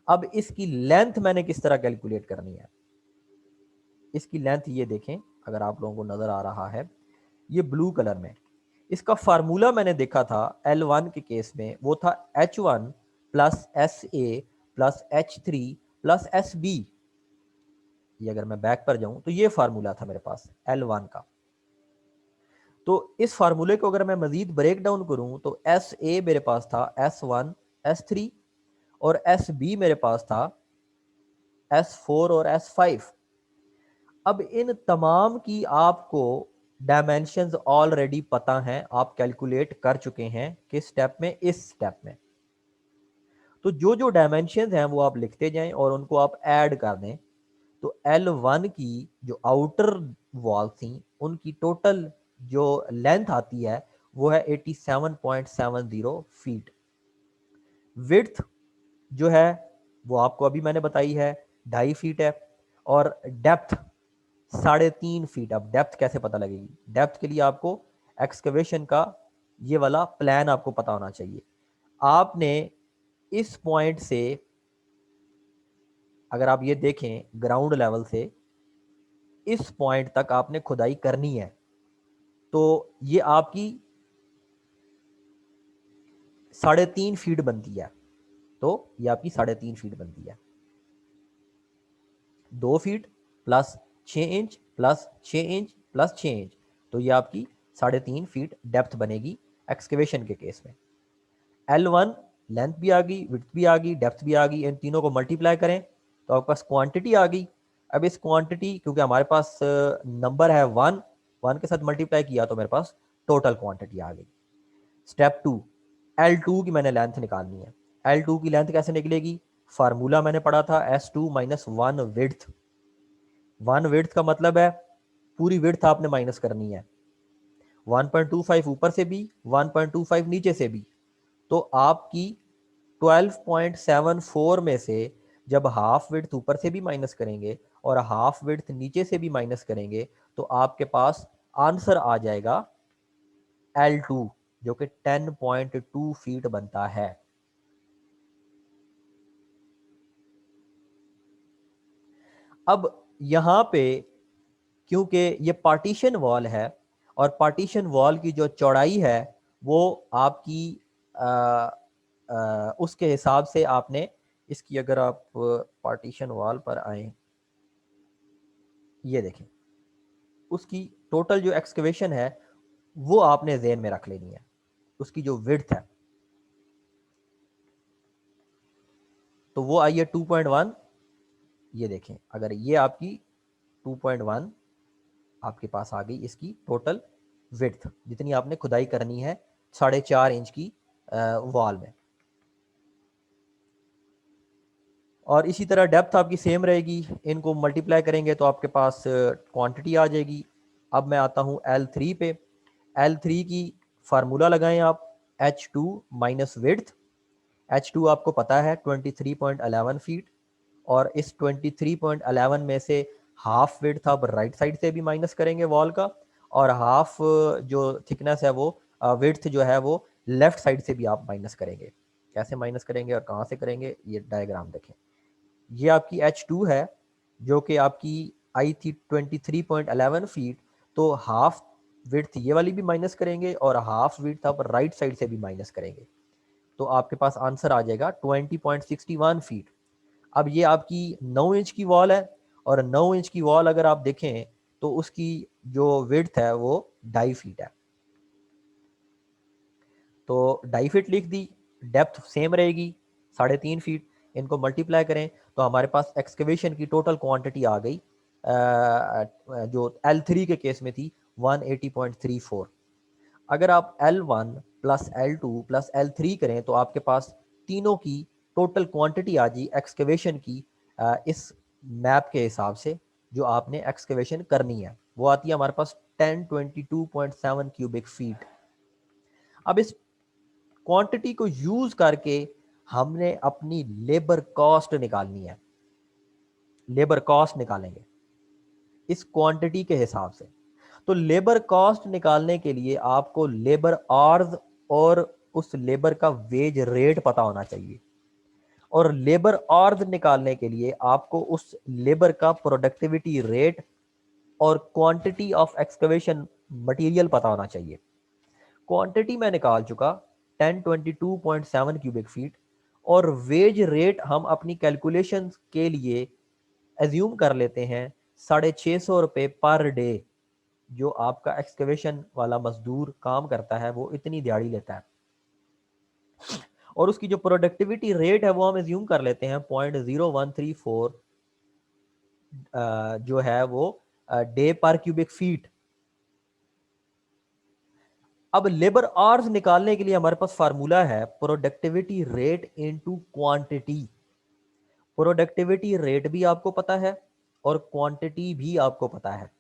अब इसकी लेंथ मैंने किस तरह कैलकुलेट करनी है, इसकी लेंथ ये देखें अगर आप लोगों को नज़र आ रहा है, ये ब्लू कलर में, इसका फार्मूला मैंने देखा था L1 के केस में, वो था H1 plus SA plus H3 plus SB। ये अगर मैं बैक पर जाऊं तो ये फार्मूला था मेरे पास L1 का। तो इस फार्मूले को अगर मैं मजीद ब्रेक डाउन करूं तो SA मेरे पास था S1 S3 और SB मेरे पास था S4 और S5। अब इन तमाम की आपको डायमेंशंस ऑलरेडी पता हैं, आप कैलकुलेट कर चुके हैं किस स्टेप में, इस स्टेप में। तो जो जो डायमेंशंस हैं वो आप लिखते जाएं और उनको आप ऐड कर दें। तो L1 की जो आउटर वॉल थी उनकी टोटल जो लेंथ आती है वो है 87.70 फीट। विड्थ जो है वो आपको अभी मैंने बताई है 2.5 फीट है। और डेप्थ 3.5 फीट। अब डेप्थ कैसे पता लगेगी? डेप्थ के लिए आपको एक्सकवेशन का ये वाला प्लान आपको पता होना चाहिए। आपने इस पॉइंट से, अगर आप ये देखें ग्राउंड लेवल से इस पॉइंट तक आपने खुदाई करनी है, तो ये आपकी 3.5 फीट बनती है। तो ये आपकी 3.5 फीट बनती है। 2 feet plus 6 inch plus 6 inch plus 6 inch, तो ये आपकी 3.5 फीट डेप्थ बनेगी एक्सकेवेशन के केस में। L1 लेंथ भी आ गई, विड्थ भी आ गई, डेप्थ भी आ गई। इन तीनों को मल्टीप्लाई करें तो आपके पास क्वांटिटी आ गई। अब इस क्वांटिटी, क्योंकि हमारे पास नंबर है 1 के साथ मल्टीप्लाई किया तो मेरे पास टोटल क्वांटिटी आ गई। स्टेप 2, L2 की मैंने लेंथ निकालनी है। L2 की लेंथ कैसे निकलेगी? फार्मूला मैंने पढ़ा था S2 माइनस 1 विड्थ। 1 विड्थ का मतलब है पूरी विड्थ आपने माइनस करनी है। 1.25 ऊपर से भी, 1.25 नीचे से भी। तो आपकी 12.74 में से जब हाफ विड्थ ऊपर से भी माइनस करेंगे और हाफ विड्थ नीचे से भी माइनस करेंगे तो आपके पास आंसर आ जाएगा L2, जो कि 10.2 फीट बनता है। अब यहां पे क्योंकि ये पार्टीशन वॉल है और पार्टीशन वॉल की जो चौड़ाई है वो आपकी उसके हिसाब से आपने इसकी, अगर आप पार्टीशन वॉल पर आए, ये देखें उसकी टोटल जो एक्सकवेशन है वो आपने ज़हन में रख लेनी है। उसकी जो विड्थ है तो वो आई है 2.1। ये देखें, अगर ये आपकी 2.1 आपके पास आ गई, इसकी टोटल विड्थ जितनी आपने खुदाई करनी है 4.5 इंच की वॉल में। और इसी तरह डेप्थ आपकी सेम रहेगी, इनको मल्टीप्लाई करेंगे तो आपके पास क्वांटिटी आ जाएगी। अब मैं आता हूँ L3 पे। L3 की फार्मूला लगाएं आप, H2 माइनस विड्थ। H2 आपको पता है 23.11 फीट, और इस 23.11 में से हाफ विड्थ आप राइट साइड से भी माइनस करेंगे वॉल का, और हाफ जो थिकनेस है वो विड्थ जो है वो लेफ्ट साइड से भी आप माइनस करेंगे। कैसे माइनस करेंगे और कहाँ से करेंगे, ये डायग्राम देखें। ये आपकी H2 है जो कि आपकी आई थी 23.11 फीट। तो हाफ विड्थ ये वाली भी माइनस करेंगे और हाफ विड्थ आप राइट साइड से भी माइनस करेंगे, तो आपके पास आंसर आ जाएगा 20.61 फीट। अब ये आपकी 9 इंच की वॉल है, और 9 इंच की वॉल अगर आप देखें तो उसकी जो विड्थ है वो 2.5 फीट है। तो 2.5 फीट लिख दी, डेप्थ सेम रहेगी 3.5 फीट। इनको मल्टीप्लाई करें तो हमारे पास एक्सकवेशन की टोटल क्वांटिटी आ गई जो L3 के केस में थी 180.34। अगर आप L1 plus L2 plus L3 करें तो आपके पास तीनों की टोटल क्वांटिटी आ जी एक्सकवेशन की इस मैप के हिसाब से जो आपने एक्सकवेशन करनी है वो आती है हमारे पास 1022.7 क्यूबिक फीट। अब इस क्वांटिटी को यूज करके हमने अपनी लेबर कॉस्ट निकालनी है। लेबर कॉस्ट निकालेंगे इस क्वांटिटी के हिसाब से। तो लेबर कॉस्ट निकालने के लिए आपको लेबर आवर्स और उस लेबर का वेज रेट पता होना चाहिए, और लेबर आवर्स निकालने के लिए आपको उस लेबर का प्रोडक्टिविटी रेट और क्वांटिटी ऑफ एक्सकवेशन मटेरियल पता होना चाहिए। क्वांटिटी मैं निकाल चुका 1022.7 क्यूबिक फीट, और वेज रेट हम अपनी कैलकुलेशन के लिए एज्यूम कर लेते हैं 650 रुपये पर डे। जो आपका एक्सकवेशन वाला मजदूर काम करता है वो इतनी दिहाड़ी लेता है, और उसकी जो प्रोडक्टिविटी रेट है वो हम एज्यूम कर लेते हैं 0.0134 जो है वो डे पर क्यूबिक फीट। अब लेबर आवर्स निकालने के लिए हमारे पास फार्मूला है productivity rate into quantity. Productivity rate भी आपको पता है और क्वांटिटी भी आपको पता है,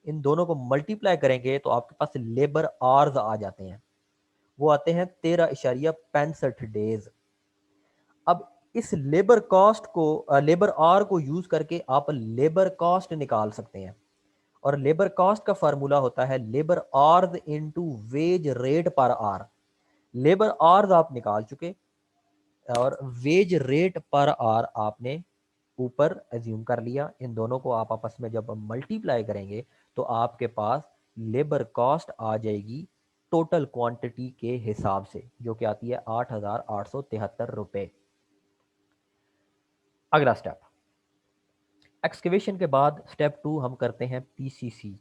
इन दोनों को मल्टीप्लाई करेंगे तो आपके पास लेबर आवर्स आ जाते हैं, वो आते हैं 13.65 डेज। अब इस लेबर कॉस्ट को लेबर आवर को यूज करके आप लेबर कॉस्ट निकाल सकते हैं, और लेबर कॉस्ट का फार्मूला होता है labour hours into wage rate per hour. Labour hours आप निकाल चुके, और वेज रेट पर आवर आपने ऊपर एज्यूम कर लिया। इन दोनों को आप आपस में जब मल्टीप्लाई करेंगे तो आपके पास लेबर कॉस्ट आ जाएगी टोटल क्वांटिटी के हिसाब से, जो कि आती है 8,873 रुपये। अगला स्टेप, एक्सकेवेशन के बाद स्टेप 2 हम करते हैं पीसीसी।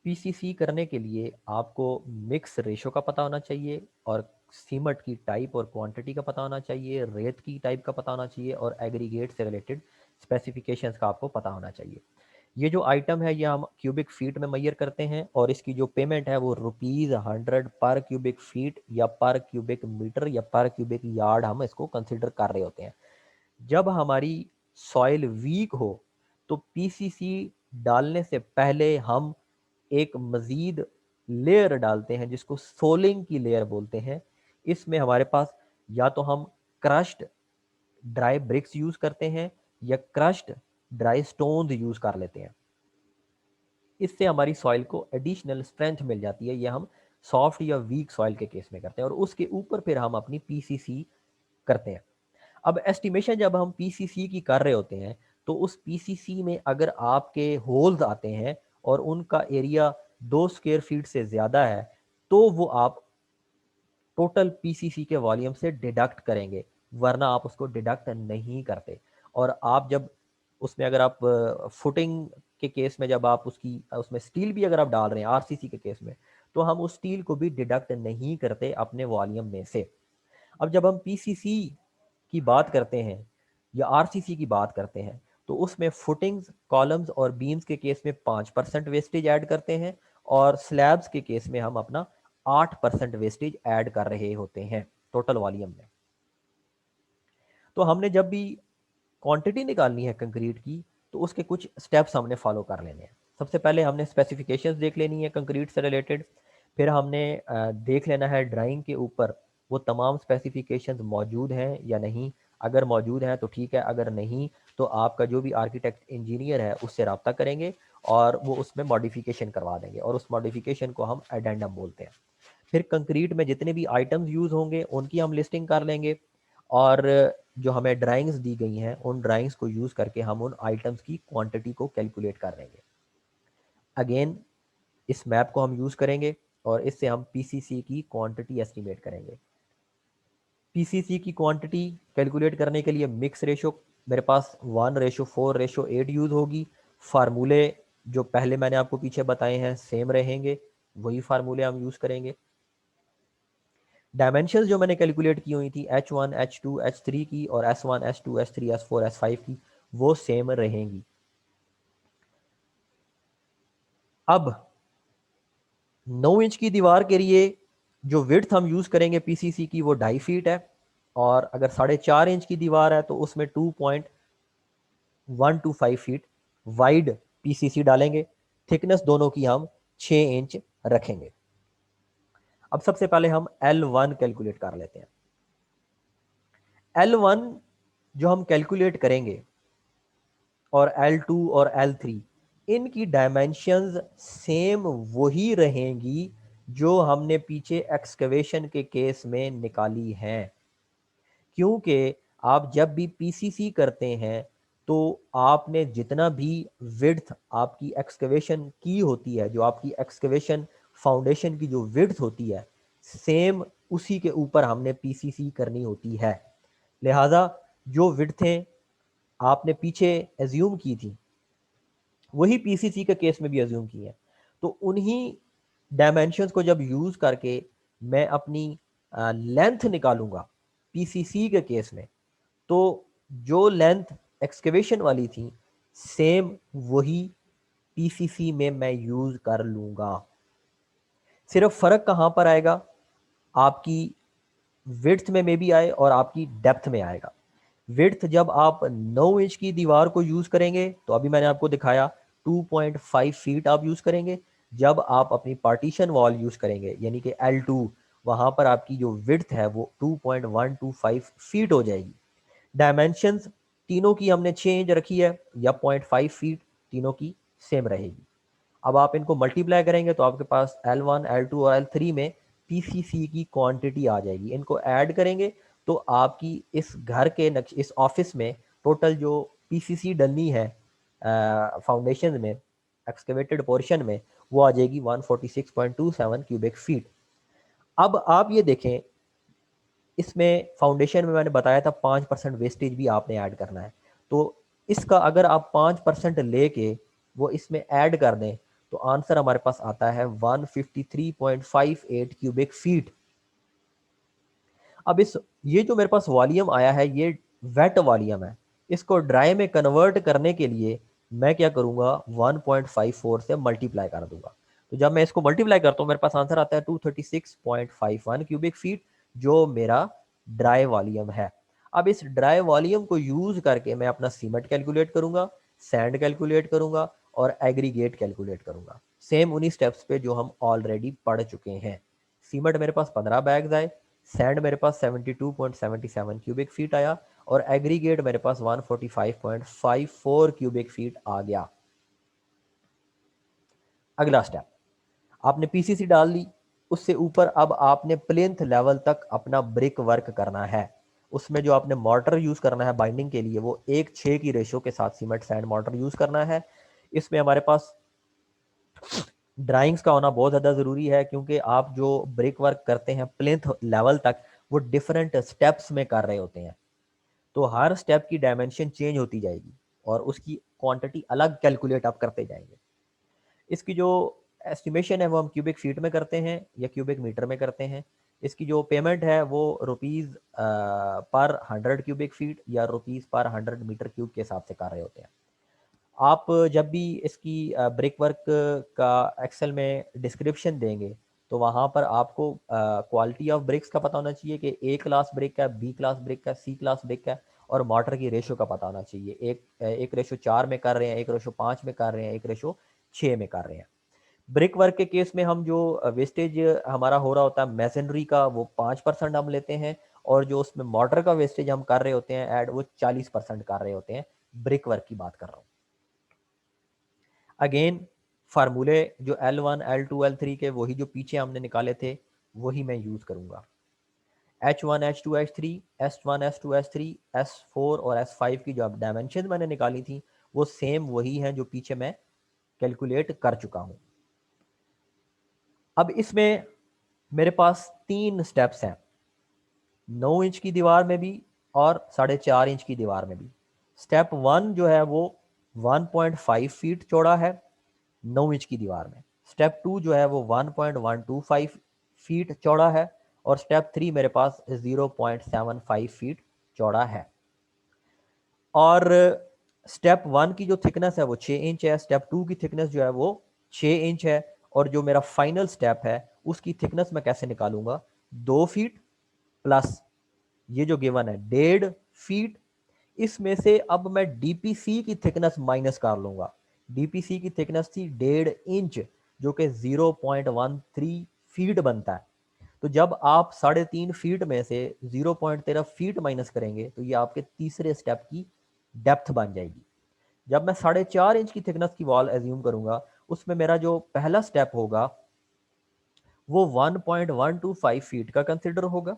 पीसीसी करने के लिए आपको मिक्स रेशो का पता होना चाहिए, और सीमेंट की टाइप और क्वांटिटी का पता होना चाहिए, रेत की टाइप का पता होना चाहिए, और एग्रीगेट से रिलेटेड स्पेसिफिकेशंस का आपको पता होना चाहिए। ये जो आइटम है ये हम क्यूबिक फीट में मैयर करते हैं, और इसकी जो पेमेंट है वो ₹100 पर क्यूबिक फीट या पर क्यूबिक मीटर या पर क्यूबिक यार्ड हम इसको कंसिडर कर रहे होते हैं। जब हमारी सॉइल वीक हो तो पीसीसी डालने से पहले हम एक मज़ीद लेयर डालते हैं जिसको सोलिंग की लेयर बोलते हैं। इसमें हमारे पास या तो हम क्रश्ड ड्राई ब्रिक्स यूज़ करते हैं या क्रश्ड ड्राई स्टोन्स यूज़ कर लेते हैं। इससे हमारी सॉइल को एडिशनल स्ट्रेंथ मिल जाती है। ये हम सॉफ्ट या वीक सॉइल के केस में करते हैं, और उसके ऊपर फिर हम अपनी पीसीसी करते हैं। अब एस्टिमेशन जब हम पीसीसी की कर रहे होते हैं तो उस पीसीसी में अगर आपके होल्स आते हैं और उनका एरिया 2 स्क्वायर फीट से ज़्यादा है तो वो आप टोटल पीसीसी के वॉल्यूम से डिडक्ट करेंगे, वरना आप उसको डिडक्ट नहीं करते। और आप जब उसमें अगर आप फुटिंग के केस में जब आप उसमें स्टील भी अगर आप डाल रहे हैं आरसीसी के केस में, तो हम उस स्टील को भी डिडक्ट नहीं करते अपने वॉल्यूम में से। अब जब हम पीसीसी की बात करते हैं या आरसीसी की बात करते हैं तो उसमें फुटिंग्स, कॉलम्स और बीम्स के केस में 5% वेस्टेज ऐड करते हैं, और स्लैब्स के केस में हम अपना 8% वेस्टेज ऐड कर रहे होते हैं टोटल वॉल्यूम में। तो हमने जब भी क्वांटिटी निकालनी है कंक्रीट की तो उसके कुछ स्टेप्स हमने फॉलो कर लेने हैं। सबसे पहले हमने स्पेसिफिकेशंस देख लेनी है कंक्रीट से रिलेटेड, फिर हमने देख लेना है ड्राइंग के ऊपर वो तमाम स्पेसिफिकेशंस मौजूद हैं या नहीं। अगर मौजूद हैं तो ठीक है, अगर नहीं तो आपका जो भी आर्किटेक्ट इंजीनियर है उससे रब्ता करेंगे और वो उसमें मॉडिफिकेशन करवा देंगे, और उस मॉडिफिकेशन को हम एडेंडम बोलते हैं। फिर कंक्रीट में जितने भी आइटम्स यूज़ होंगे उनकी हम लिस्टिंग कर लेंगे, और जो हमें ड्राइंग्स दी गई हैं उन ड्राइंग्स को यूज़ करके हम उन आइटम्स की क्वांटिटी को कैलकुलेट कर लेंगे। अगेन इस मैप को हम यूज़ करेंगे और इससे हम पीसीसी की क्वांटिटी एस्टिमेट करेंगे। पीसीसी की क्वांटिटी कैलकुलेट करने के लिए मिक्स रेशो मेरे पास 1:4:8 यूज़ होगी। फार्मूले जो पहले मैंने आपको पीछे बताए हैं सेम रहेंगे, वही फार्मूले हम यूज़ करेंगे। डायमेंशंस जो मैंने कैलकुलेट की हुई थी H1, H2, H3 की, और S1, S2, S3, S4, S5 की, वो सेम रहेंगी। अब 9 इंच की दीवार के लिए जो विड्थ हम यूज़ करेंगे पीसीसी की वो 2.5 फीट है, और अगर 4.5 इंच की दीवार है तो उसमें 2.125 फीट वाइड पीसीसी डालेंगे। थिकनेस दोनों की हम 6 इंच रखेंगे। अब सबसे पहले हम L1 कैलकुलेट कर लेते हैं। L1 जो हम कैलकुलेट करेंगे और L2 और L3 इनकी डायमेंशंस सेम वही रहेंगी जो हमने पीछे एक्सकवेशन के केस में निकाली हैं, क्योंकि आप जब भी पीसीसी करते हैं तो आपने जितना भी विड्थ आपकी एक्सकवेशन की होती है, जो आपकी एक्सकवेशन फाउंडेशन की जो विड्थ होती है, सेम उसी के ऊपर हमने पीसीसी करनी होती है। लिहाजा जो विड्थें आपने पीछे एज्यूम की थी वही पीसीसी के केस में भी एज्यूम की है। तो उन्हीं डायमेंशंस को जब यूज़ करके मैं अपनी लेंथ निकालूंगा पीसीसी के केस में, तो जो लेंथ एक्सकेवेशन वाली थी सेम वही पीसीसी में मैं यूज़ कर लूँगा। सिर्फ फ़र्क कहाँ पर आएगा, आपकी विड्थ में मे बी आए और आपकी डेप्थ में आएगा। विड्थ जब आप 9 इंच की दीवार को यूज़ करेंगे तो अभी मैंने आपको दिखाया 2.5 फीट आप यूज़ करेंगे। जब आप अपनी पार्टीशन वॉल यूज़ करेंगे यानी कि L2, वहाँ पर आपकी जो विड्थ है वो 2.125 फीट हो जाएगी। डायमेंशंस तीनों की हमने 6 इंच रखी है या 0.5 फीट, तीनों की सेम रहेगी। अब आप इनको मल्टीप्लाई करेंगे तो आपके पास L1, L2 और L3 में पीसीसी की क्वांटिटी आ जाएगी। इनको ऐड करेंगे तो आपकी इस घर के इस ऑफिस में टोटल जो पीसीसी डलनी है फाउंडेशन में, एक्सकेवेटेड पोर्शन में, वो आ जाएगी 146.27 क्यूबिक फीट। अब आप ये देखें, इसमें फाउंडेशन में मैंने बताया था 5% वेस्टेज भी आपने ऐड करना है। तो इसका अगर आप 5% लेके वो इसमें ऐड कर दें तो आंसर हमारे पास आता है 153.58 क्यूबिक फीट। अब इस ये जो मेरे पास वॉल्यूम आया है ये वेट वॉल्यूम है। इसको ड्राई में कन्वर्ट करने के लिए मैं क्या करूँगा, 1.54 से मल्टीप्लाई कर दूंगा। तो जब मैं इसको मल्टीप्लाई करता हूँ मेरे पास आंसर आता है 236.51 क्यूबिक फीट, जो मेरा ड्राई वॉल्यूम है। अब इस ड्राई वॉल्यूम को यूज़ करके मैं अपना सीमेंट कैलकुलेट करूँगा, सैंड कैलकुलेट करूँगा और एग्रीगेट कैलकुलेट करूँगा, सेम उन्हीं स्टेप्स पे जो हम ऑलरेडी पढ़ चुके हैं। सीमेंट मेरे पास 15 बैग्स आए, सैंड मेरे पास 72.77 क्यूबिक फीट आया और एग्रीगेट मेरे पास 145.54 क्यूबिक फीट आ गया। अगला स्टेप, आपने पीसीसी डाल ली, उससे ऊपर अब आपने प्लिंथ लेवल तक अपना ब्रिक वर्क करना है। उसमें जो आपने मोर्टर यूज़ करना है बाइंडिंग के लिए वो 1:6 की रेशो के साथ सीमेंट सैंड मोर्टर यूज़ करना है। इसमें हमारे पास ड्राइंग्स का होना बहुत ज़्यादा ज़रूरी है, क्योंकि आप जो ब्रिक वर्क करते हैं प्लिंथ लेवल तक वो डिफरेंट स्टेप्स में कर रहे होते हैं। तो हर स्टेप की डायमेंशन चेंज होती जाएगी और उसकी क्वांटिटी अलग कैलकुलेट आप करते जाएंगे। इसकी जो एस्टिमेशन है वो हम क्यूबिक फीट में करते हैं या क्यूबिक मीटर में करते हैं। इसकी जो पेमेंट है वो रुपीज़ पर 100 क्यूबिक फीट या रुपीज़ पर 100 मीटर क्यूब के हिसाब से कर रहे होते हैं। आप जब भी इसकी ब्रिक वर्क का एक्सेल में डिस्क्रिप्शन देंगे तो वहाँ पर आपको क्वालिटी ऑफ ब्रिक्स का पता होना चाहिए कि ए क्लास ब्रिक है, बी क्लास ब्रिक है, सी क्लास ब्रिक है, और मोटर की रेशो का पता होना चाहिए। एक रेशो 4 में कर रहे हैं, एक रेशो 5 में कर रहे हैं, एक रेशो 6 में कर रहे हैं। ब्रिक वर्क के केस में हम जो वेस्टेज हमारा हो रहा होता है मैसनरी का वो 5% हम लेते हैं, और जो उसमें मोटर का वेस्टेज हम कर रहे होते हैं ऐड वो 40% कर रहे होते हैं। ब्रिक वर्क की बात कर रहा हूँ। अगेन फार्मूले जो L1, L2, L3 के वही जो पीछे हमने निकाले थे वही मैं यूज़ करूँगा। H1, H2, H3, S1, S2, S3, S4 और S5 की जो डायमेंशन मैंने निकाली थी वो सेम वही हैं जो पीछे मैं कैलकुलेट कर चुका हूँ। अब इसमें मेरे पास 3 स्टेप्स हैं, 9 इंच की दीवार में भी और 4.5 इंच की दीवार में भी। स्टेप 1 जो है वो 1.5 फीट चौड़ा है 9 इंच की दीवार में। स्टेप 2 जो है वो 1.125 फीट चौड़ा है और स्टेप 3 मेरे पास 0.75 फीट चौड़ा है। और स्टेप 1 की जो थिकनेस है वो 6 इंच है, स्टेप 2 की थिकनेस जो है वो 6 इंच है, और जो मेरा फाइनल स्टेप है उसकी थिकनेस मैं कैसे निकालूंगा, 2 फीट प्लस ये जो गिवन है 1.5 फीट, इसमें से अब मैं डीपीसी की थिकनेस माइनस कर लूंगा। डीपीसी की थिकनेस थी 1.5 इंच जो कि 0.13 फीट बनता है। तो जब आप 3.5 फीट में से 0.13 फीट माइनस करेंगे तो ये आपके तीसरे स्टेप की डेप्थ बन जाएगी। जब मैं 4.5 इंच की थिकनेस की वॉल एज्यूम करूंगा उसमें मेरा जो पहला स्टेप होगा वो 1.125 फीट का कंसिडर होगा,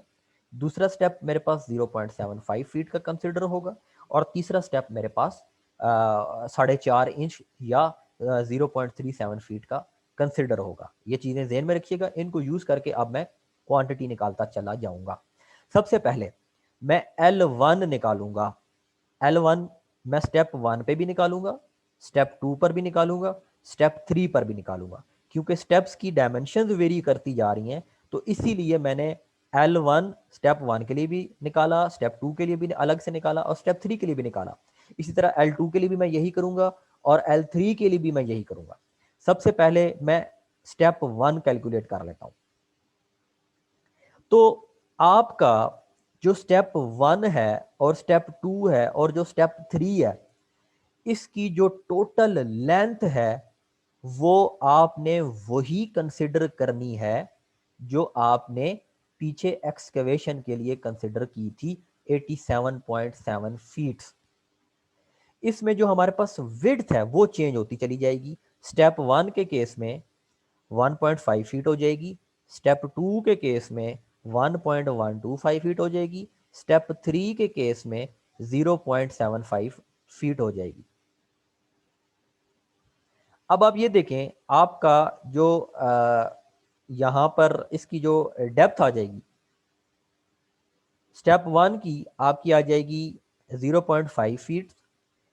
दूसरा स्टेप मेरे पास 0.75 फीट का कंसिडर होगा और तीसरा स्टेप मेरे पास 4.5 इंच या 0.37 फीट का कंसिडर होगा। ये चीज़ें ज़हन में रखिएगा, इनको यूज़ करके अब मैं क्वांटिटी निकालता चला जाऊँगा। सबसे पहले मैं L1 निकालूँगा। L1 मैं स्टेप 1 पे भी निकालूँगा, स्टेप 2 पर भी निकालूँगा, स्टेप 3 पर भी निकालूँगा। क्योंकि स्टेप्स की डायमेंशंस वेरी करती जा रही हैं, तो इसीलिए मैंने L1 स्टेप 1 के लिए भी निकाला, स्टेप 2 के लिए भी अलग से निकाला और स्टेप 3 के लिए भी निकाला। इसी तरह L2 के लिए भी मैं यही करूँगा और L3 के लिए भी मैं यही करूँगा। सबसे पहले मैं स्टेप 1 कैलकुलेट कर लेता हूँ। तो आपका जो स्टेप 1 है और स्टेप 2 है और जो स्टेप 3 है, इसकी जो टोटल लेंथ है वो आपने वही कंसिडर करनी है जो आपने पीछे एक्सकवेशन के लिए कंसिडर की थी 87.7 फीट। इसमें जो हमारे पास विड्थ है वो चेंज होती चली जाएगी। स्टेप 1 के केस में 1.5 फीट हो जाएगी, स्टेप 2 के केस में 1.125 फीट हो जाएगी, स्टेप 3 के केस में 0.75 फीट हो जाएगी। अब आप ये देखें, आपका जो यहाँ पर इसकी जो डेप्थ आ जाएगी, स्टेप 1 की आपकी आ जाएगी 0.5 फीट,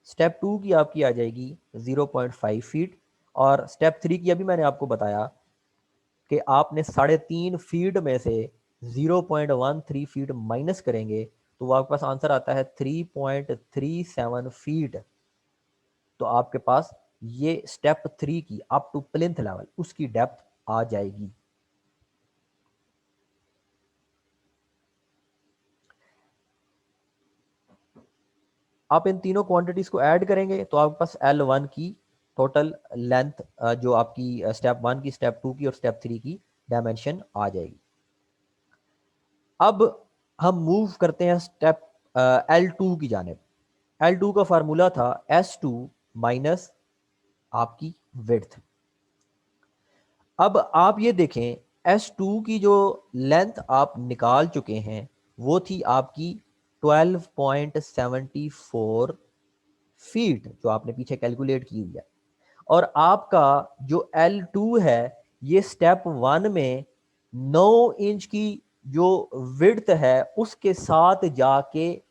स्टेप 2 की आपकी आ जाएगी 0.5 फीट और स्टेप 3 की अभी मैंने आपको बताया कि आपने 3.5 फीट में से 0.13 फीट माइनस करेंगे तो वो आपके पास आंसर आता है 3.37 फीट। तो आपके पास ये स्टेप 3 की अप टू प्लिंथ लेवल उसकी डेप्थ आ जाएगी। आप इन तीनों क्वांटिटीज को ऐड करेंगे तो आपके पास L1 की टोटल लेंथ जो आपकी स्टेप 1 की, स्टेप 2 की और स्टेप 3 की डायमेंशन आ जाएगी। अब हम मूव करते हैं स्टेप L2 की जानिब। L2 का फार्मूला था S2 माइनस आपकी विड्थ। अब आप ये देखें, S2 की जो लेंथ आप निकाल चुके हैं वो थी आपकी 12.74 फीट जो आपने पीछे कैलकुलेट की हुई है। और आपका जो L2 है ये स्टेप 1 में 9 इंच की जो विड्थ है उसके साथ जाके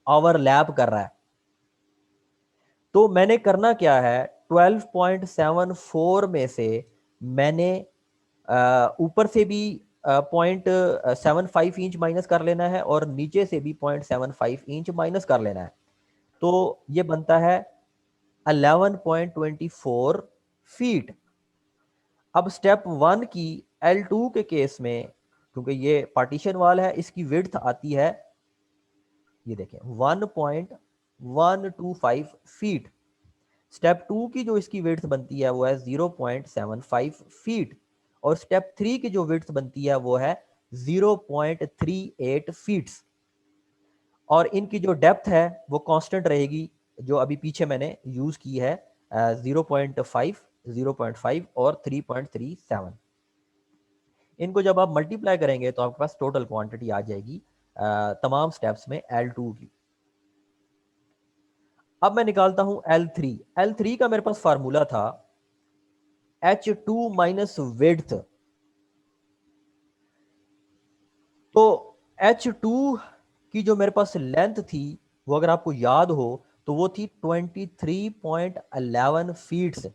ओवरलैप कर रहा है। तो मैंने करना क्या है, 12.74 में से मैंने ऊपर से भी 0.75 इंच माइनस कर लेना है और नीचे से भी 0.75 इंच माइनस कर लेना है। तो ये बनता है 11.24 फीट। अब स्टेप 1 की L2 के केस में, क्योंकि ये पार्टीशन वाल है, इसकी विड्थ आती है, ये देखें 1.125 फीट। स्टेप 2 की जो इसकी विड्थ बनती है वो है 0.75 फीट और स्टेप 3 की जो विड्थ बनती है वो है 0.38 फीट्स। और इनकी जो डेप्थ है वो कांस्टेंट रहेगी जो अभी पीछे मैंने यूज की है 0.5, 0.5 और 3.37। इनको जब आप मल्टीप्लाई करेंगे तो आपके पास टोटल क्वांटिटी आ जाएगी तमाम स्टेप्स में L2 की। अब मैं निकालता हूं L3। L3 का मेरे पास फार्मूला था H2 माइनस विड्थ। तो H2 की जो मेरे पास लेंथ थी वो अगर आपको याद हो तो वो थी 23.11 फीट्स।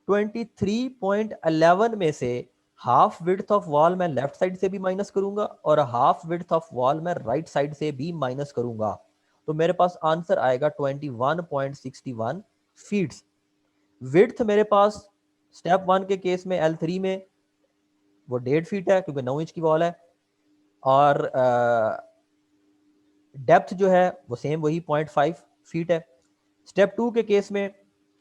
23.11 में से हाफ विड्थ ऑफ वॉल मैं लेफ्ट साइड से भी माइनस करूंगा और हाफ विड्थ ऑफ वॉल मैं राइट साइड से भी माइनस करूंगा। तो मेरे पास आंसर आएगा 21.61 फीट्स। विड्थ मेरे पास स्टेप 1 के केस में L3 में वो 1.5 फीट है क्योंकि 9 इंच की वॉल है और डेप्थ जो है वो सेम वही 0.5 फीट है। स्टेप 2 के केस में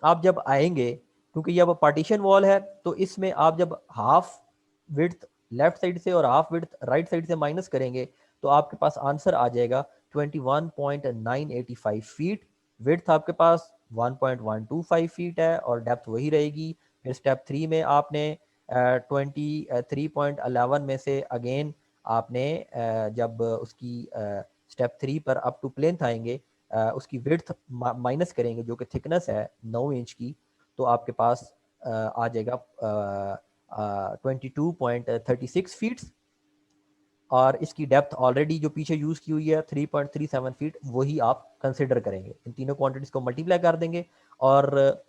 आप जब आएंगे, क्योंकि ये अब पार्टीशन वॉल है, तो इसमें आप जब हाफ विड्थ लेफ्ट साइड से और हाफ विड्थ राइट साइड से माइनस करेंगे तो आपके पास आंसर आ जाएगा 21.985 फीट। विड्थ आपके पास 1.125 फीट है और डेप्थ वही रहेगी। फिर स्टेप 3 में आपने 23.11 में से अगेन आपने जब उसकी स्टेप 3 पर अप टू प्लेंथ आएंगे उसकी विड्थ माइनस करेंगे जो कि थिकनेस है 9 इंच की, तो आपके पास आ जाएगा 22.36 फीट्स। और इसकी डेप्थ ऑलरेडी जो पीछे यूज़ की हुई है 3.37 फीट, वही आप कंसिडर करेंगे। इन तीनों क्वांटिटीज़ को मल्टीप्लाई कर देंगे और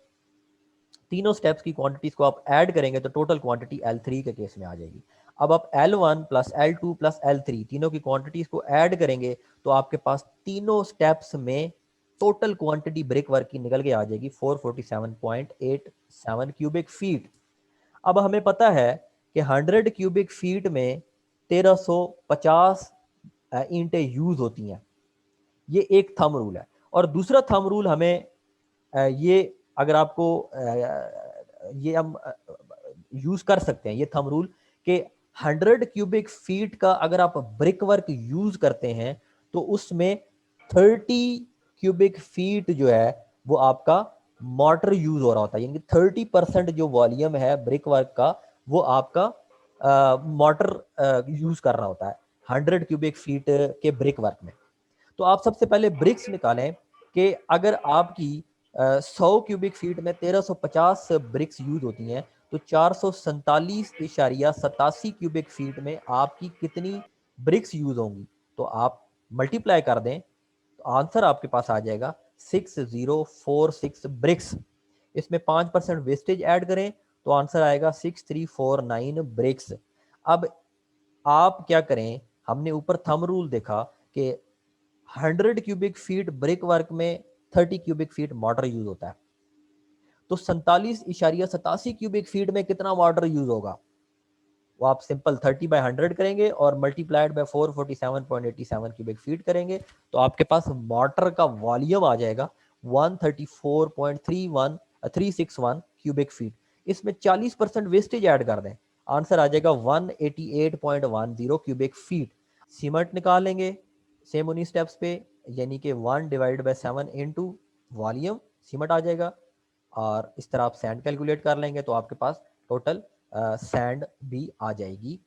तीनों स्टेप्स की क्वांटिटीज़ को आप ऐड करेंगे तो टोटल क्वांटिटी L3 के केस में आ जाएगी। अब आप L1 plus L2 plus L3 तीनों की क्वांटिटीज़ को ऐड करेंगे तो आपके पास तीनों स्टेप्स में टोटल क्वांटिटी ब्रिक वर्क की निकल के आ जाएगी 447.87 क्यूबिक फीट। अब हमें पता है कि 100 क्यूबिक फीट में 1350 ईंटें यूज़ होती हैं। ये एक थंब रूल है। और दूसरा थंब रूल हमें ये अगर आपको ये हम यूज़ कर सकते हैं, ये थंब रूल कि 100 क्यूबिक फीट का अगर आप ब्रिक वर्क यूज़ करते हैं तो उसमें 30 क्यूबिक फीट जो है वो आपका मोटर यूज़ हो रहा होता है, यानी 30% जो वॉल्यूम है ब्रिक वर्क का वो आपका मोटर यूज़ कर रहा होता है 100 क्यूबिक फीट के ब्रिक वर्क में। तो आप सबसे पहले ब्रिक्स निकालें कि अगर आपकी 100 क्यूबिक फीट में 1350 ब्रिक्स यूज होती हैं तो 447.87 क्यूबिक फीट में आपकी कितनी ब्रिक्स यूज होंगी। तो आप मल्टीप्लाई कर दें तो आंसर आपके पास आ जाएगा 6046 ब्रिक्स। इसमें 5% वेस्टेज ऐड करें तो आंसर आएगा 6349 ब्रिक्स। अब आप क्या करें, हमने ऊपर थंब रूल देखा कि 100 क्यूबिक फीट ब्रिक वर्क में 30 क्यूबिक फीट वाटर यूज होता है, तो 47.87 क्यूबिक फीट में कितना वाटर यूज होगा वो आप सिंपल 30/100 करेंगे और मल्टीप्लाइड बाय 447.87 क्यूबिक फीट करेंगे तो आपके पास वाटर का वॉल्यूम आ जाएगा 134.361 क्यूबिक फीट। इसमें 40% वेस्टेज ऐड कर दें, आंसर आ जाएगा 188.10 क्यूबिक फीट। सीमेंट निकाल लेंगे सेम उन्हीं स्टेप्स पे, यानी कि 1/7 इंटू वॉल्यूम सीमेंट आ जाएगा और इस तरह आप सैंड कैलकुलेट कर लेंगे तो आपके पास टोटल सैंड भी आ जाएगी